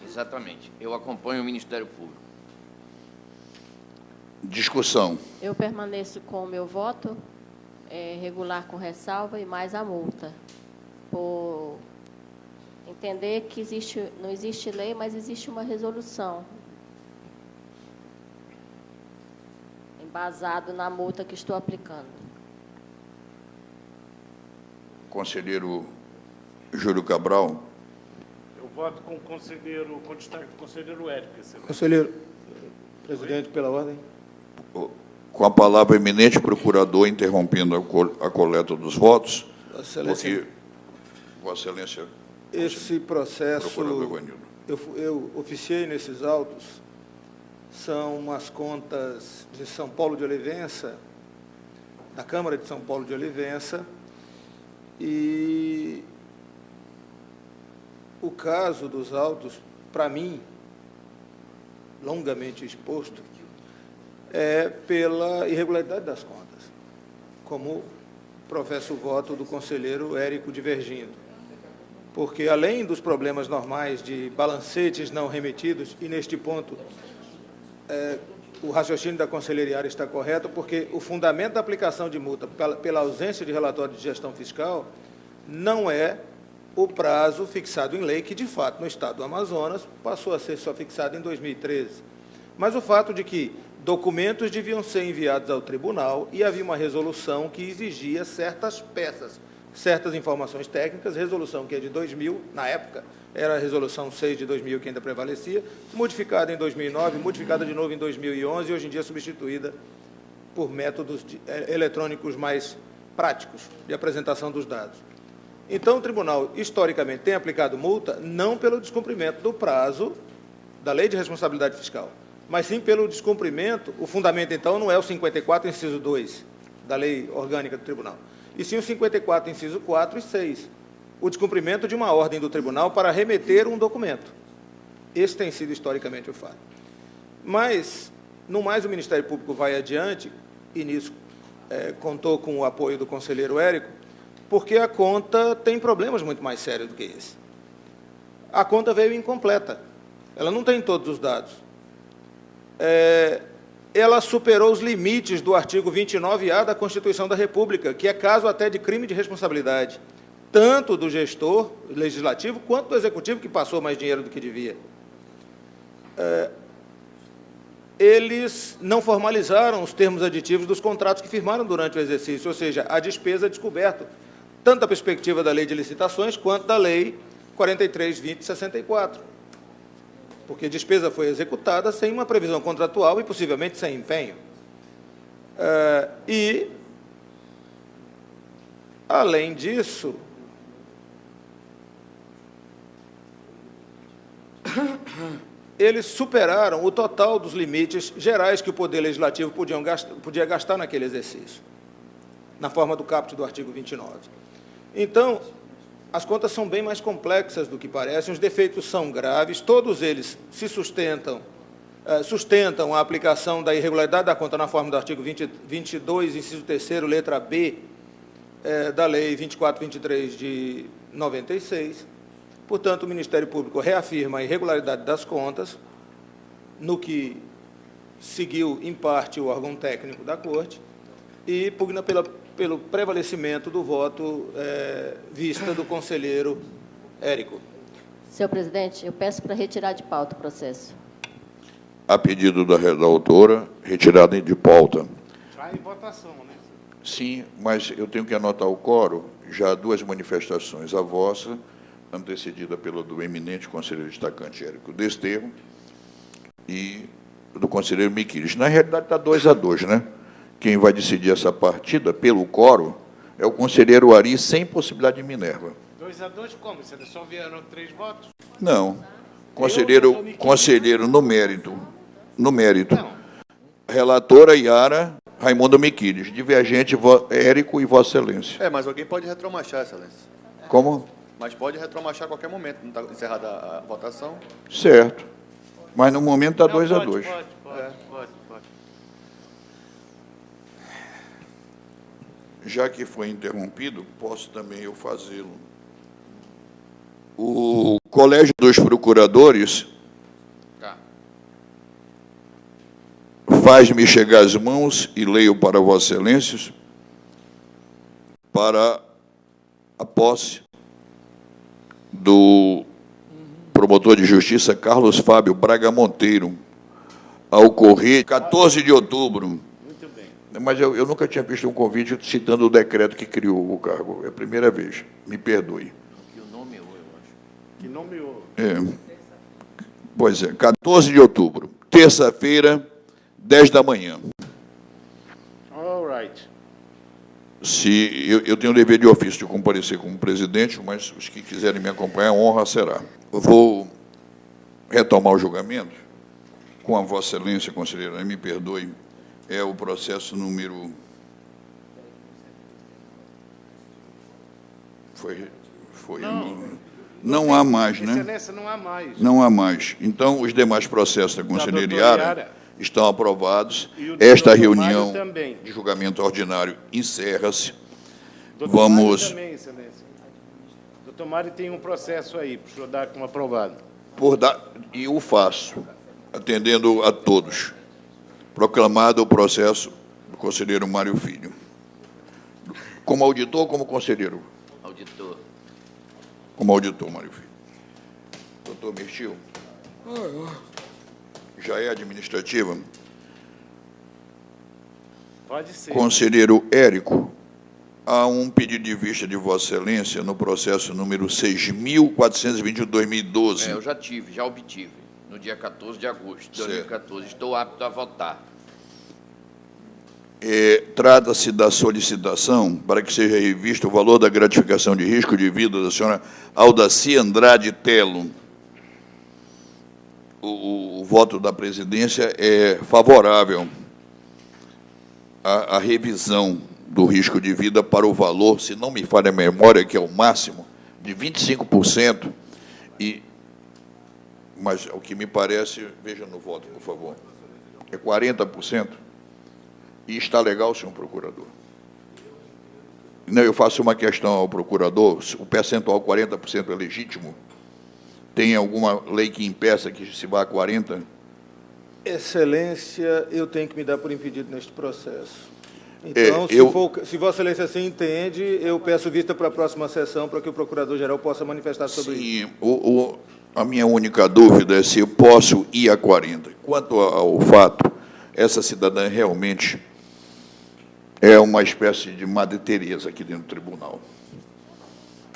Exatamente. Eu acompanho o Ministério Público. Discussão. Eu permaneço com o meu voto, regular com ressalva e mais a multa, por entender que não existe lei, mas existe uma resolução, embasado na multa que estou aplicando. Conselheiro Júlio Cabral. Eu voto com destaque do conselheiro Érico. Conselheiro, presidente, pela ordem. Com a palavra, o eminente procurador, interrompendo a coleta dos votos, Vossa Excelência, porque, Vossa Excelência, esse processo, procurador Ivanildo, eu oficiei nesses autos, são umas contas de São Paulo de Olivença, da Câmara de São Paulo de Olivença, e o caso dos autos, para mim, longamente exposto, é pela irregularidade das contas, como professa o voto do conselheiro Érico divergindo. Porque, além dos problemas normais de balancetes não remetidos, e neste ponto o raciocínio da conselheira Yara está correto, porque o fundamento da aplicação de multa pela ausência de relatório de gestão fiscal não é o prazo fixado em lei, que, de fato, no Estado do Amazonas, passou a ser só fixado em 2013. Mas o fato de que documentos deviam ser enviados ao tribunal e havia uma resolução que exigia certas peças, certas informações técnicas, resolução que é de 2000, na época, era a resolução 6 de 2000 que ainda prevalecia, modificada em 2009, modificada de novo em 2011 e hoje em dia substituída por métodos eletrônicos mais práticos de apresentação dos dados. Então, o tribunal, historicamente, tem aplicado multa não pelo descumprimento do prazo da Lei de Responsabilidade Fiscal, mas sim pelo descumprimento. O fundamento, então, não é o 54, inciso 2, da Lei Orgânica do Tribunal, e sim o 54, inciso 4 e 6, o descumprimento de uma ordem do tribunal para remeter um documento. Esse tem sido, historicamente, o fato. Mas, no mais, o Ministério Público vai adiante, e nisso contou com o apoio do conselheiro Érico, porque a conta tem problemas muito mais sérios do que esse. A conta veio incompleta, ela não tem todos os dados. Ela superou os limites do artigo 29A da Constituição da República, que é caso até de crime de responsabilidade, tanto do gestor legislativo quanto do executivo, que passou mais dinheiro do que devia. Eles não formalizaram os termos aditivos dos contratos que firmaram durante o exercício, ou seja, a despesa descoberta, tanto da perspectiva da Lei de Licitações quanto da Lei 43.20/64. Porque a despesa foi executada sem uma previsão contratual e, possivelmente, sem empenho. Além disso, eles superaram o total dos limites gerais que o Poder Legislativo podia gastar naquele exercício, na forma do caput do artigo 29. Então, as contas são bem mais complexas do que parecem, os defeitos são graves, todos eles sustentam a aplicação da irregularidade da conta na forma do artigo 22, inciso 3º, letra B, da Lei 2423 de 96. Portanto, o Ministério Público reafirma a irregularidade das contas, no que seguiu, em parte, o órgão técnico da Corte, e pugna pelo prevalecimento do voto vista do conselheiro Érico. Senhor presidente, eu peço para retirar de pauta o processo. A pedido da autora, retirada de pauta. Está em votação, né? Sim, mas eu tenho que anotar o quórum. Já há duas manifestações. A vossa, antecedida pelo do eminente conselheiro destacante Érico Desterro, e do conselheiro Miquiles. Na realidade, está 2-2, né? Quem vai decidir essa partida, pelo quórum, é o conselheiro Ari, sem possibilidade de Minerva. 2-2 como? Só vieram 3 votos? Não. Conselheiro no mérito. No mérito. Não. Relatora Yara, Raimundo Miquiles. Divergente, Érico e Vossa Excelência. Mas alguém pode retromarchar, Excelência. Como? Mas pode retromarchar a qualquer momento. Não está encerrada a votação? Certo. Mas no momento está 2-2. Pode. Já que foi interrompido, posso também eu fazê-lo. O Colégio dos Procuradores faz-me chegar as mãos, e leio para Vossa Excelência, para a posse do promotor de justiça Carlos Fábio Braga Monteiro, a ocorrer 14 de outubro. Muito bem. Mas eu nunca tinha visto um convite citando o decreto que criou o cargo. É a primeira vez. Me perdoe. Que o nomeou, eu acho. Que nomeou. Pois é, 14 de outubro. Terça-feira, 10 da manhã. All right. Eu tenho o dever de ofício de comparecer como presidente, mas os que quiserem me acompanhar, a honra será. Eu vou retomar o julgamento com a Vossa Excelência, conselheira, me perdoe, é o processo número... Não há mais, né? Excelência, não há mais. Não há mais. Então, os demais processos da conselheira Yara estão aprovados. E o Esta doutor reunião Mário também. de julgamento ordinário encerra-se. Doutor Vamos... Mário também, Excelência. Doutor Mário tem um processo aí, para o senhor dar como aprovado. E o faço, atendendo a todos. Proclamado o processo do conselheiro Mário Filho. Como auditor ou como conselheiro? Auditor. Como auditor, Mário Filho. Doutor Mirtil? Já é administrativa? Pode ser. Conselheiro Érico, há um pedido de vista de Vossa Excelência no processo número 6.421/2012. Eu já obtive, no dia 14 de agosto de 2014. Estou apto a votar. Trata-se da solicitação para que seja revisto o valor da gratificação de risco de vida da senhora Aldaci Andrade Telo. O voto da presidência é favorável à revisão do risco de vida para o valor, se não me falha a memória, que é o máximo, de 25%. Mas, o que me parece, veja no voto, por favor, é 40%. E está legal, senhor procurador? Não, eu faço uma questão ao procurador, o percentual 40% é legítimo? Tem alguma lei que impeça que se vá a 40%? Excelência, eu tenho que me dar por impedido neste processo. Então, se Vossa Excelência assim entende, eu peço vista para a próxima sessão para que o Procurador-Geral possa manifestar sobre isso. Sim, a minha única dúvida é se eu posso ir a 40%. Quanto ao fato, essa cidadã realmente é uma espécie de Madre Teresa aqui dentro do tribunal.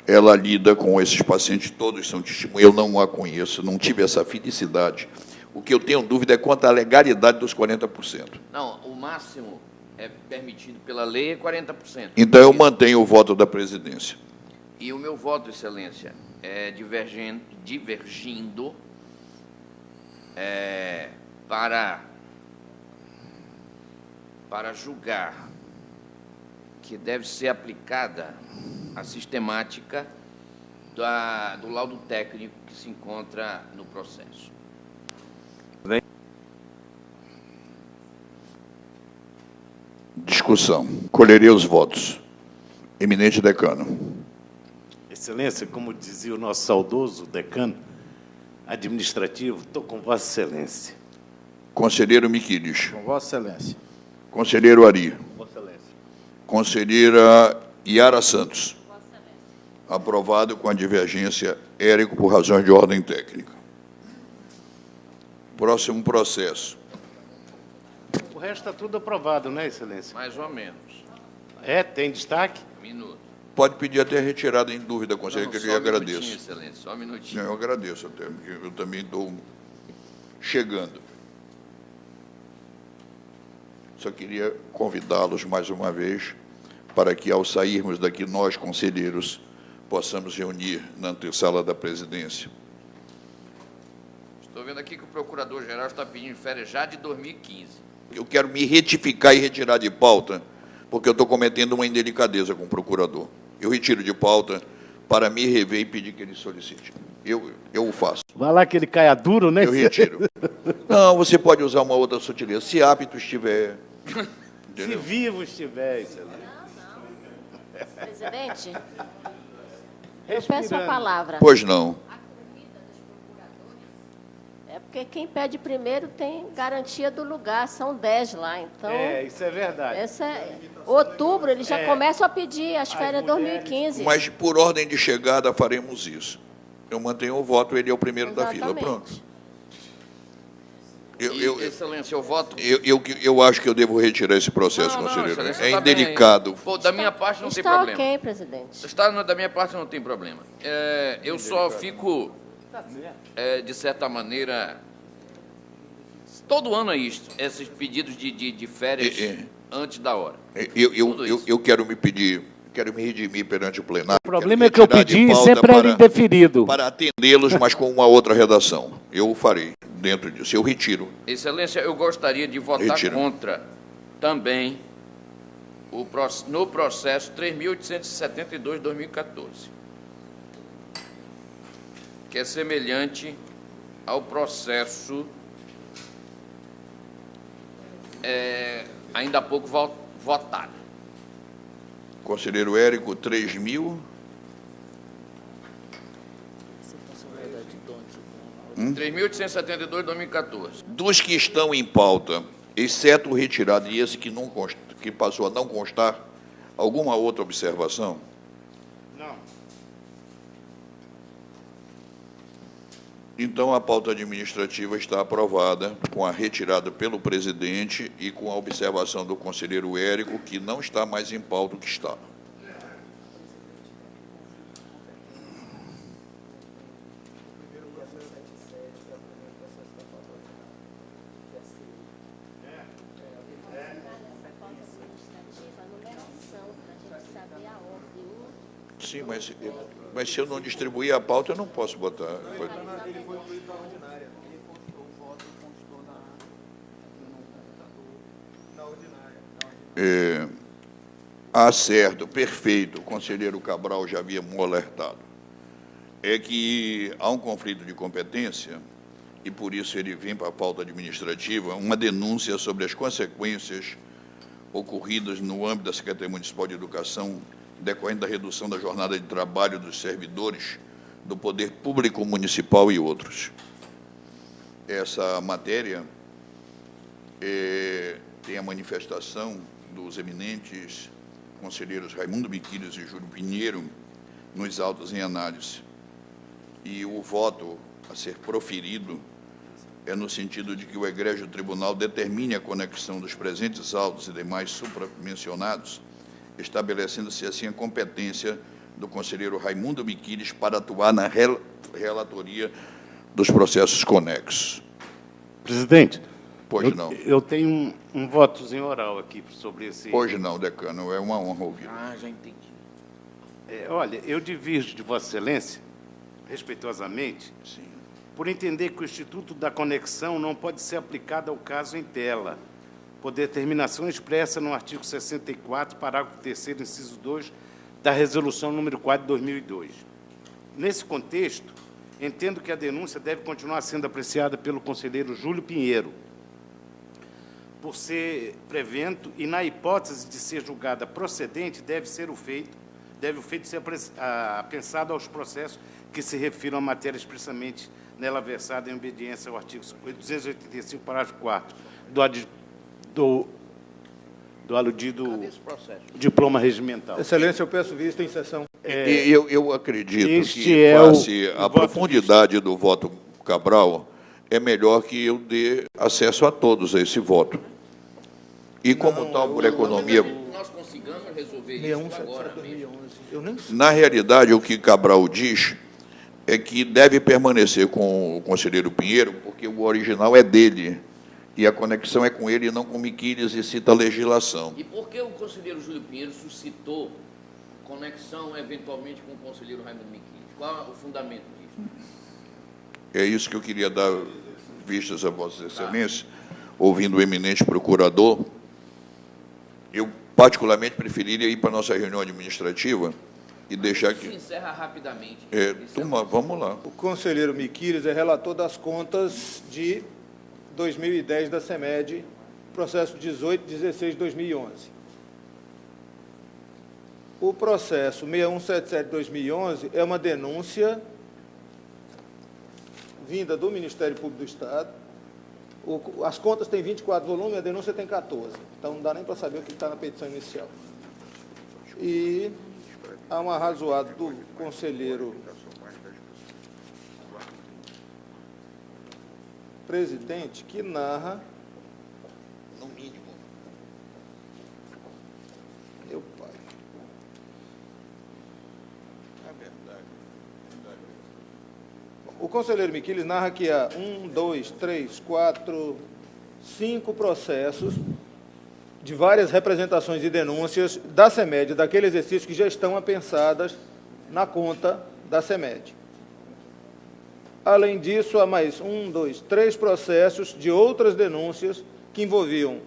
Ela lida com esses pacientes, todos são testemunhas, eu não a conheço, não tive essa felicidade. O que eu tenho dúvida é quanto à legalidade dos 40%. Não, o máximo é permitido pela lei é 40%. Então, eu mantenho o voto da presidência. E o meu voto, Excelência, é divergindo para julgar que deve ser aplicada a sistemática do laudo técnico que se encontra no processo. Discussão. Colherei os votos. Eminente decano. Excelência, como dizia o nosso saudoso decano administrativo, estou com Vossa Excelência. Conselheiro Miquiles. Com Vossa Excelência. Conselheiro Ari. Vossa Excelência. Conselheira Yara Santos. Aprovado com a divergência Érico por razões de ordem técnica. Próximo processo. O resto está tudo aprovado, né, Excelência? Mais ou menos. Tem destaque? Minuto. Pode pedir até retirada em dúvida, conselheiro, que eu lhe agradeço. Excelência, só um minutinho. Eu agradeço até, porque eu também estou chegando. Só queria convidá-los mais uma vez para que, ao sairmos daqui, nós, conselheiros, possamos reunir na antessala da presidência. Estou vendo aqui que o procurador-geral está pedindo férias já de 2015. Eu quero me retificar e retirar de pauta, porque eu estou cometendo uma indelicadeza com o procurador. Eu retiro de pauta para me rever e pedir que ele solicite. Eu o faço. Vai lá que ele caia duro, né? Eu retiro. Não, você pode usar uma outra sutileza, se apto estiver. Se vivo estiver, Excelência. Presidente, eu peço a palavra. Pois não. É porque quem pede primeiro tem garantia do lugar, são 10 lá, então... Isso é verdade. Outubro, eles já começam a pedir as férias de 2015. Mas, por ordem de chegada, faremos isso. Eu mantenho o voto, ele é o primeiro da fila. Pronto. Excelência, eu voto... Eu acho que eu devo retirar esse processo, conselheiro. É indelicado. Pô, da minha parte não tem Está problema. ok, presidente. Da minha parte não tem problema. Eu só fico, de certa maneira... Todo ano é isso, esses pedidos de férias antes da hora. Eu quero me redimir perante o plenário. O problema é que eu pedi e sempre era indeferido. Para atendê-los, mas com uma outra redação. Eu o farei dentro disso. Eu retiro. Excelência, eu gostaria de votar contra também no processo 3.872/2014, que é semelhante ao processo ainda há pouco votado. Conselheiro Érico, 3.000. 3.872/2014. Dos que estão em pauta, exceto o retirado e esse que passou a não constar, alguma outra observação? Não. Então, a pauta administrativa está aprovada com a retirada pelo presidente e com a observação do conselheiro Érico, que não está mais em pauta o que está. Sim, mas se eu não distribuir a pauta, eu não posso botar. Ele foi incluído na ordinária. Ele constou o voto, constou na ordinária. Certo, perfeito. O conselheiro Cabral já havia me alertado. É que há um conflito de competência, e por isso ele vem para a pauta administrativa, uma denúncia sobre as consequências ocorridas no âmbito da Secretaria Municipal de Educação, decorrente da redução da jornada de trabalho dos servidores do Poder Público Municipal e outros. Essa matéria tem a manifestação dos eminentes conselheiros Raimundo Miquiles e Júlio Pinheiro nos autos em análise. E o voto a ser proferido é no sentido de que o egrégio tribunal determine a conexão dos presentes autos e demais supramencionados, estabelecendo-se assim a competência do conselheiro Raimundo Miquiles para atuar na relatoria dos processos conexos. Presidente, Pois não. Eu tenho um votozinho oral aqui sobre esse... Pois não, decano, é uma honra ouvir. Já entendi. Olha, eu divirjo de Vossa Excelência, respeitosamente, Sim. por entender que o Instituto da Conexão não pode ser aplicado ao caso em tela, por determinação expressa no artigo 64, parágrafo 3º, inciso 2, da Resolução número 4 de 2002. Nesse contexto, entendo que a denúncia deve continuar sendo apreciada pelo conselheiro Júlio Pinheiro, por ser prevento e, na hipótese de ser julgada procedente, deve o feito ser pensado aos processos que se refiram à matéria expressamente nela versada em obediência ao artigo 285, parágrafo 4º do aludido Cadê esse processo? diploma regimental. Excelência, eu peço vista em sessão. E eu acredito este que, é face o a voto profundidade do voto Cabral, é melhor que eu dê acesso a todos a esse voto. E como tal, por economia... Nós consigamos resolver 6177 isso agora mesmo. 2011. Eu nem sei. Na realidade, o que Cabral diz é que deve permanecer com o conselheiro Pinheiro, porque o original é dele, e a conexão é com ele e não com Miquiles, e cita a legislação. E por que o conselheiro Júlio Pinheiro suscitou conexão, eventualmente, com o conselheiro Raimundo Miquiles? Qual é o fundamento disso? É isso que eu queria dar vistas a Vossa Excelência, ouvindo o eminente procurador. Eu, particularmente, preferiria ir para a nossa reunião administrativa e deixar Se que... encerra rapidamente. Turma, vamos lá. O conselheiro Miquiles é relator das contas de 2010 da CEMED, processo 1816-2011. O processo 6177-2011 é uma denúncia vinda do Ministério Público do Estado. As contas têm 24 volumes, a denúncia tem 14. Então, não dá nem para saber o que está na petição inicial. E há um arrazoado do conselheiro presidente que narra, No mínimo. meu pai, É verdade. o conselheiro Miquiles narra que há 5 processos de várias representações e denúncias da CEMED, daquele exercício que já estão apensadas na conta da CEMED. Além disso, há mais 3 processos de outras denúncias que envolviam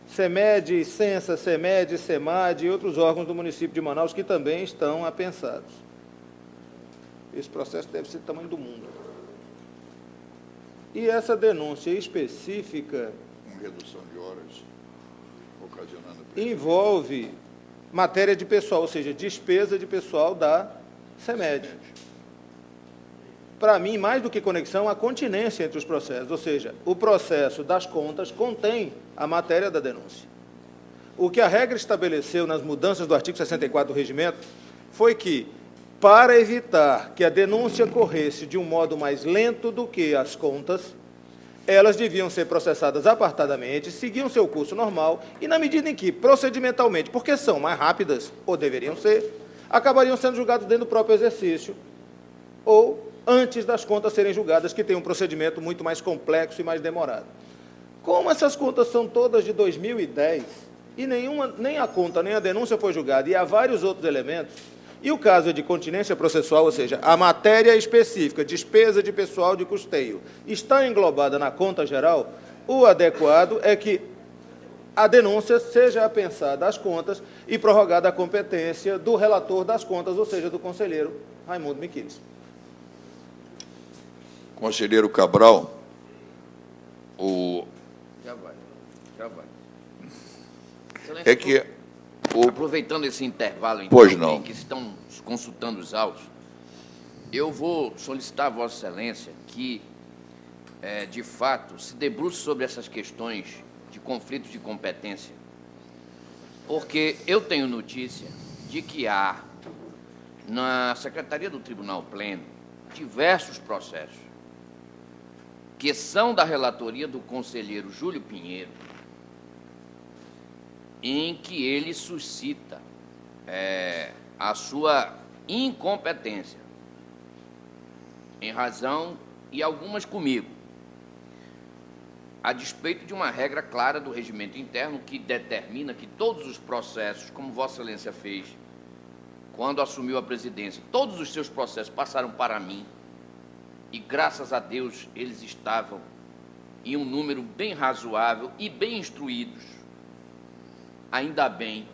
CEMED, Censa, CEMED, CEMAD e outros órgãos do município de Manaus que também estão apensados. Esse processo deve ser do tamanho do mundo. E essa denúncia específica Com redução de horas, ocasionando... envolve matéria de pessoal, ou seja, despesa de pessoal da CEMED. Para mim, mais do que conexão, há continência entre os processos, ou seja, o processo das contas contém a matéria da denúncia. O que a regra estabeleceu nas mudanças do artigo 64 do regimento foi que, para evitar que a denúncia corresse de um modo mais lento do que as contas, elas deviam ser processadas apartadamente, seguiam seu curso normal e, na medida em que, procedimentalmente, porque são mais rápidas, ou deveriam ser, acabariam sendo julgadas dentro do próprio exercício, ou antes das contas serem julgadas, que tem um procedimento muito mais complexo e mais demorado. Como essas contas são todas de 2010, e nem a conta nem a denúncia foi julgada, e há vários outros elementos, e o caso é de continência processual, ou seja, a matéria específica, despesa de pessoal de custeio, está englobada na conta geral, o adequado é que a denúncia seja apensada às contas e prorrogada a competência do relator das contas, ou seja, do conselheiro Raimundo Miquiles. Conselheiro Cabral, Já vai. é que Aproveitando esse intervalo, então, Pois não. em que estão consultando os autos, eu vou solicitar a Vossa Excelência que, de fato, se debruce sobre essas questões de conflitos de competência, porque eu tenho notícia de que há, na Secretaria do Tribunal Pleno, diversos processos que são da relatoria do conselheiro Júlio Pinheiro, em que ele suscita a sua incompetência, em razão, e algumas comigo, a despeito de uma regra clara do regimento interno que determina que todos os processos, como Vossa Excelência fez quando assumiu a presidência, todos os seus processos passaram para mim, e graças a Deus eles estavam em um número bem razoável e bem instruídos, ainda bem.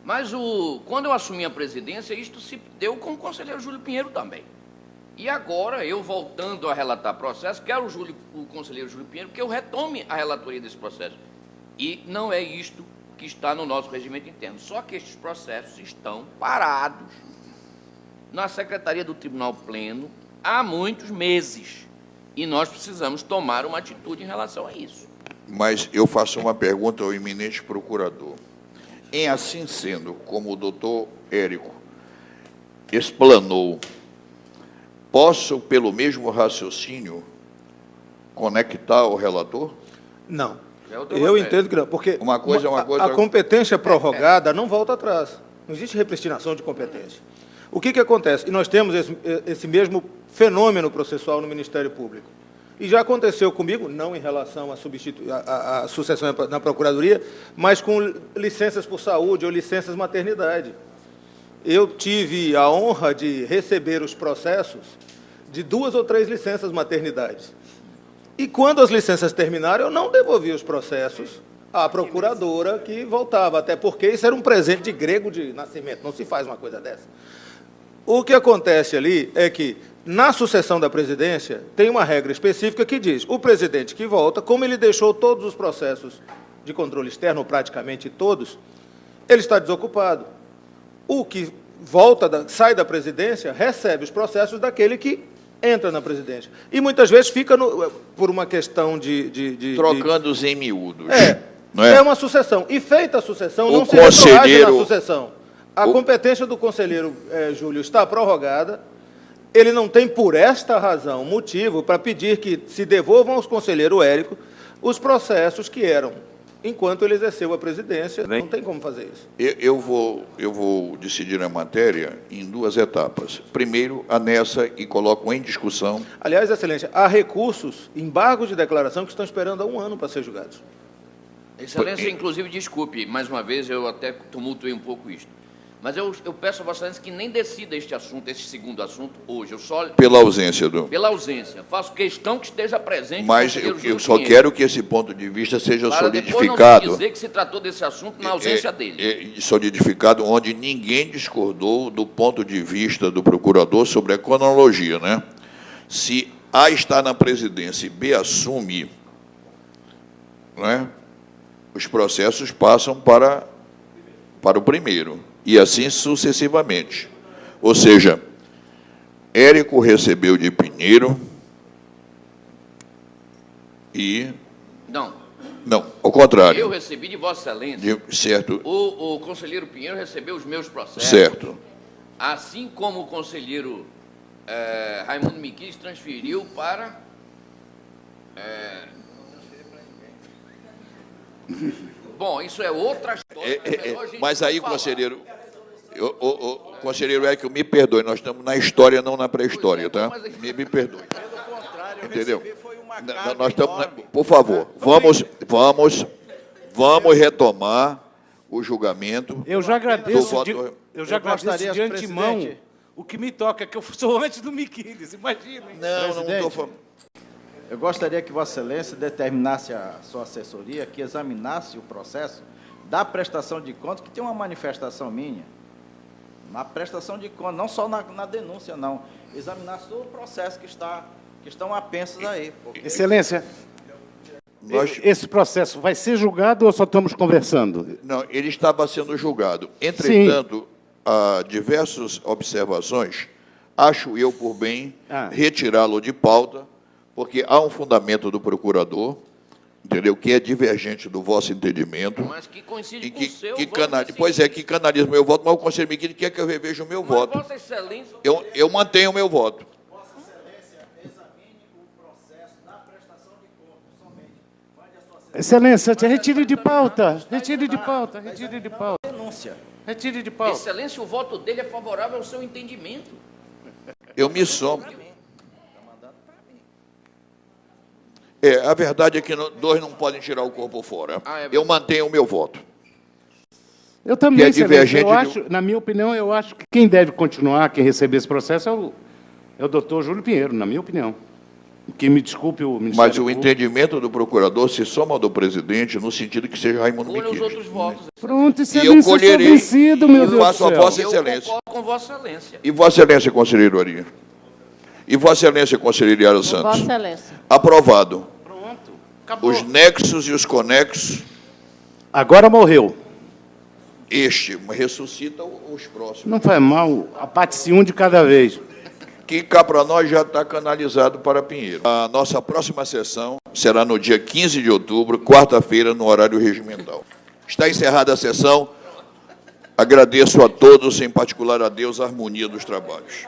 Mas quando eu assumi a presidência, isto se deu com o conselheiro Júlio Pinheiro também. E agora, eu voltando a relatar processo, quero o conselheiro Júlio Pinheiro que eu retome a relatoria desse processo. E não é isto que está no nosso regimento interno. Só que estes processos estão parados na Secretaria do Tribunal Pleno há muitos meses. E nós precisamos tomar uma atitude em relação a isso. Mas eu faço uma pergunta ao eminente procurador. Em assim sendo, como o doutor Érico explanou, posso, pelo mesmo raciocínio, conectar o relator? Não. É outra Eu matéria. entendo que não, porque Uma coisa é uma coisa... a competência prorrogada não volta atrás. Não existe repristinação de competência. O que acontece? E nós temos esse mesmo fenômeno processual no Ministério Público. E já aconteceu comigo, não em relação à sucessão na Procuradoria, mas com licenças por saúde ou licenças maternidade. Eu tive a honra de receber os processos de 2 ou 3 licenças maternidade. E quando as licenças terminaram, eu não devolvi os processos à procuradora que voltava, até porque isso era um presente de grego de nascimento, não se faz uma coisa dessa. O que acontece ali é que, na sucessão da presidência, tem uma regra específica que diz: o presidente que volta, como ele deixou todos os processos de controle externo, praticamente todos, ele está desocupado. O que volta, sai da presidência, recebe os processos daquele que entra na presidência. E muitas vezes fica por uma questão Trocando-os em miúdos. Não é uma sucessão. E feita a sucessão, não se retroage na sucessão. A competência do conselheiro Júlio está prorrogada. Ele não tem, por esta razão, motivo para pedir que se devolvam ao conselheiro Érico os processos que eram, enquanto ele exerceu a presidência. Não tem como fazer isso. Eu vou decidir a matéria em 2 etapas. Primeiro, anessa e coloco em discussão. Aliás, Excelência, há recursos, embargos de declaração, que estão esperando há 1 ano para ser julgados. Excelência, inclusive, desculpe, mais uma vez, eu até tumultuei um pouco isto. Mas eu peço a Vossa Excelência que nem decida este assunto, esse segundo assunto, hoje. Eu só... Pela ausência do... Pela ausência. Faço questão que esteja presente... Mas eu só quero que esse ponto de vista seja para solidificado... depois não se dizer que se tratou desse assunto na ausência dele. Solidificado, onde ninguém discordou do ponto de vista do procurador sobre a cronologia, né? Se A está na presidência e B assume, né, os processos passam para o primeiro. E assim sucessivamente. Ou seja, Érico recebeu de Pinheiro e... Não, ao contrário. eu recebi de Vossa Excelência. Certo. O conselheiro Pinheiro recebeu os meus processos. Certo. Assim como o conselheiro Raimundo Miquiles transferiu para... Bom, isso é outra história. Mas aí, conselheiro... conselheiro Érico, me perdoe, nós estamos na história, não na pré-história, tá? Me perdoe. Pelo contrário, Entendeu? Foi uma Nós estamos... Por favor, vamos retomar o julgamento. Eu já agradeço, eu já agradeço de antemão o que me toca, que eu sou antes do Miquiles, imagina. Não estou falando... Eu gostaria que Vossa Excelência determinasse a sua assessoria que examinasse o processo da prestação de contas, que tem uma manifestação minha, na prestação de contas, não só na denúncia, não. Examinasse todo o processo que estão apensos aí. Porque... Excelência, esse processo vai ser julgado ou só estamos conversando? Não, ele estava sendo julgado. Entretanto, há diversas observações, acho eu por bem retirá-lo de pauta, porque há um fundamento do procurador, entendeu, que é divergente do vosso entendimento. Mas que coincide com o seu voto. Pois é, que canaliza o meu voto, mas o Conselho Miquiles quer que eu reveja o meu voto. Vossa Excelência... Eu mantenho o meu voto. Vossa Excelência, examine o processo da prestação de contas, somente. Mande a sua Excelência, retire de pauta. Retire de pauta. Retire de pauta. denúncia. Retire de pauta. Excelência, o voto dele é favorável ao seu entendimento. Eu me somo. A verdade é que 2 não podem tirar o corpo fora. Eu mantenho o meu voto. Eu também, Excelência. Na minha opinião, eu acho que quem deve continuar, quem receber esse processo, é o doutor Júlio Pinheiro, na minha opinião. Que me desculpe o Ministério Mas o entendimento do procurador se soma ao do presidente no sentido que seja Raimundo Miquiles. Os outros votos. Pronto, excelência, eu vencido, meu Deus do céu. Faço a Vossa Excelência. Eu concordo com Vossa Excelência. E Vossa Excelência, conselheiro Ari? E Vossa Excelência, conselheiro Yara Santos? Vossa Excelência. Aprovado. Pronto, acabou. Os nexos e os conexos. Agora morreu. Ressuscita os próximos. Não faz mal, apate-se um de cada vez. Que cá para nós já está canalizado para Pinheiro. A nossa próxima sessão será no dia 15 de outubro, quarta-feira, no horário regimental. Está encerrada a sessão. Agradeço a todos, em particular a Deus, a harmonia dos trabalhos.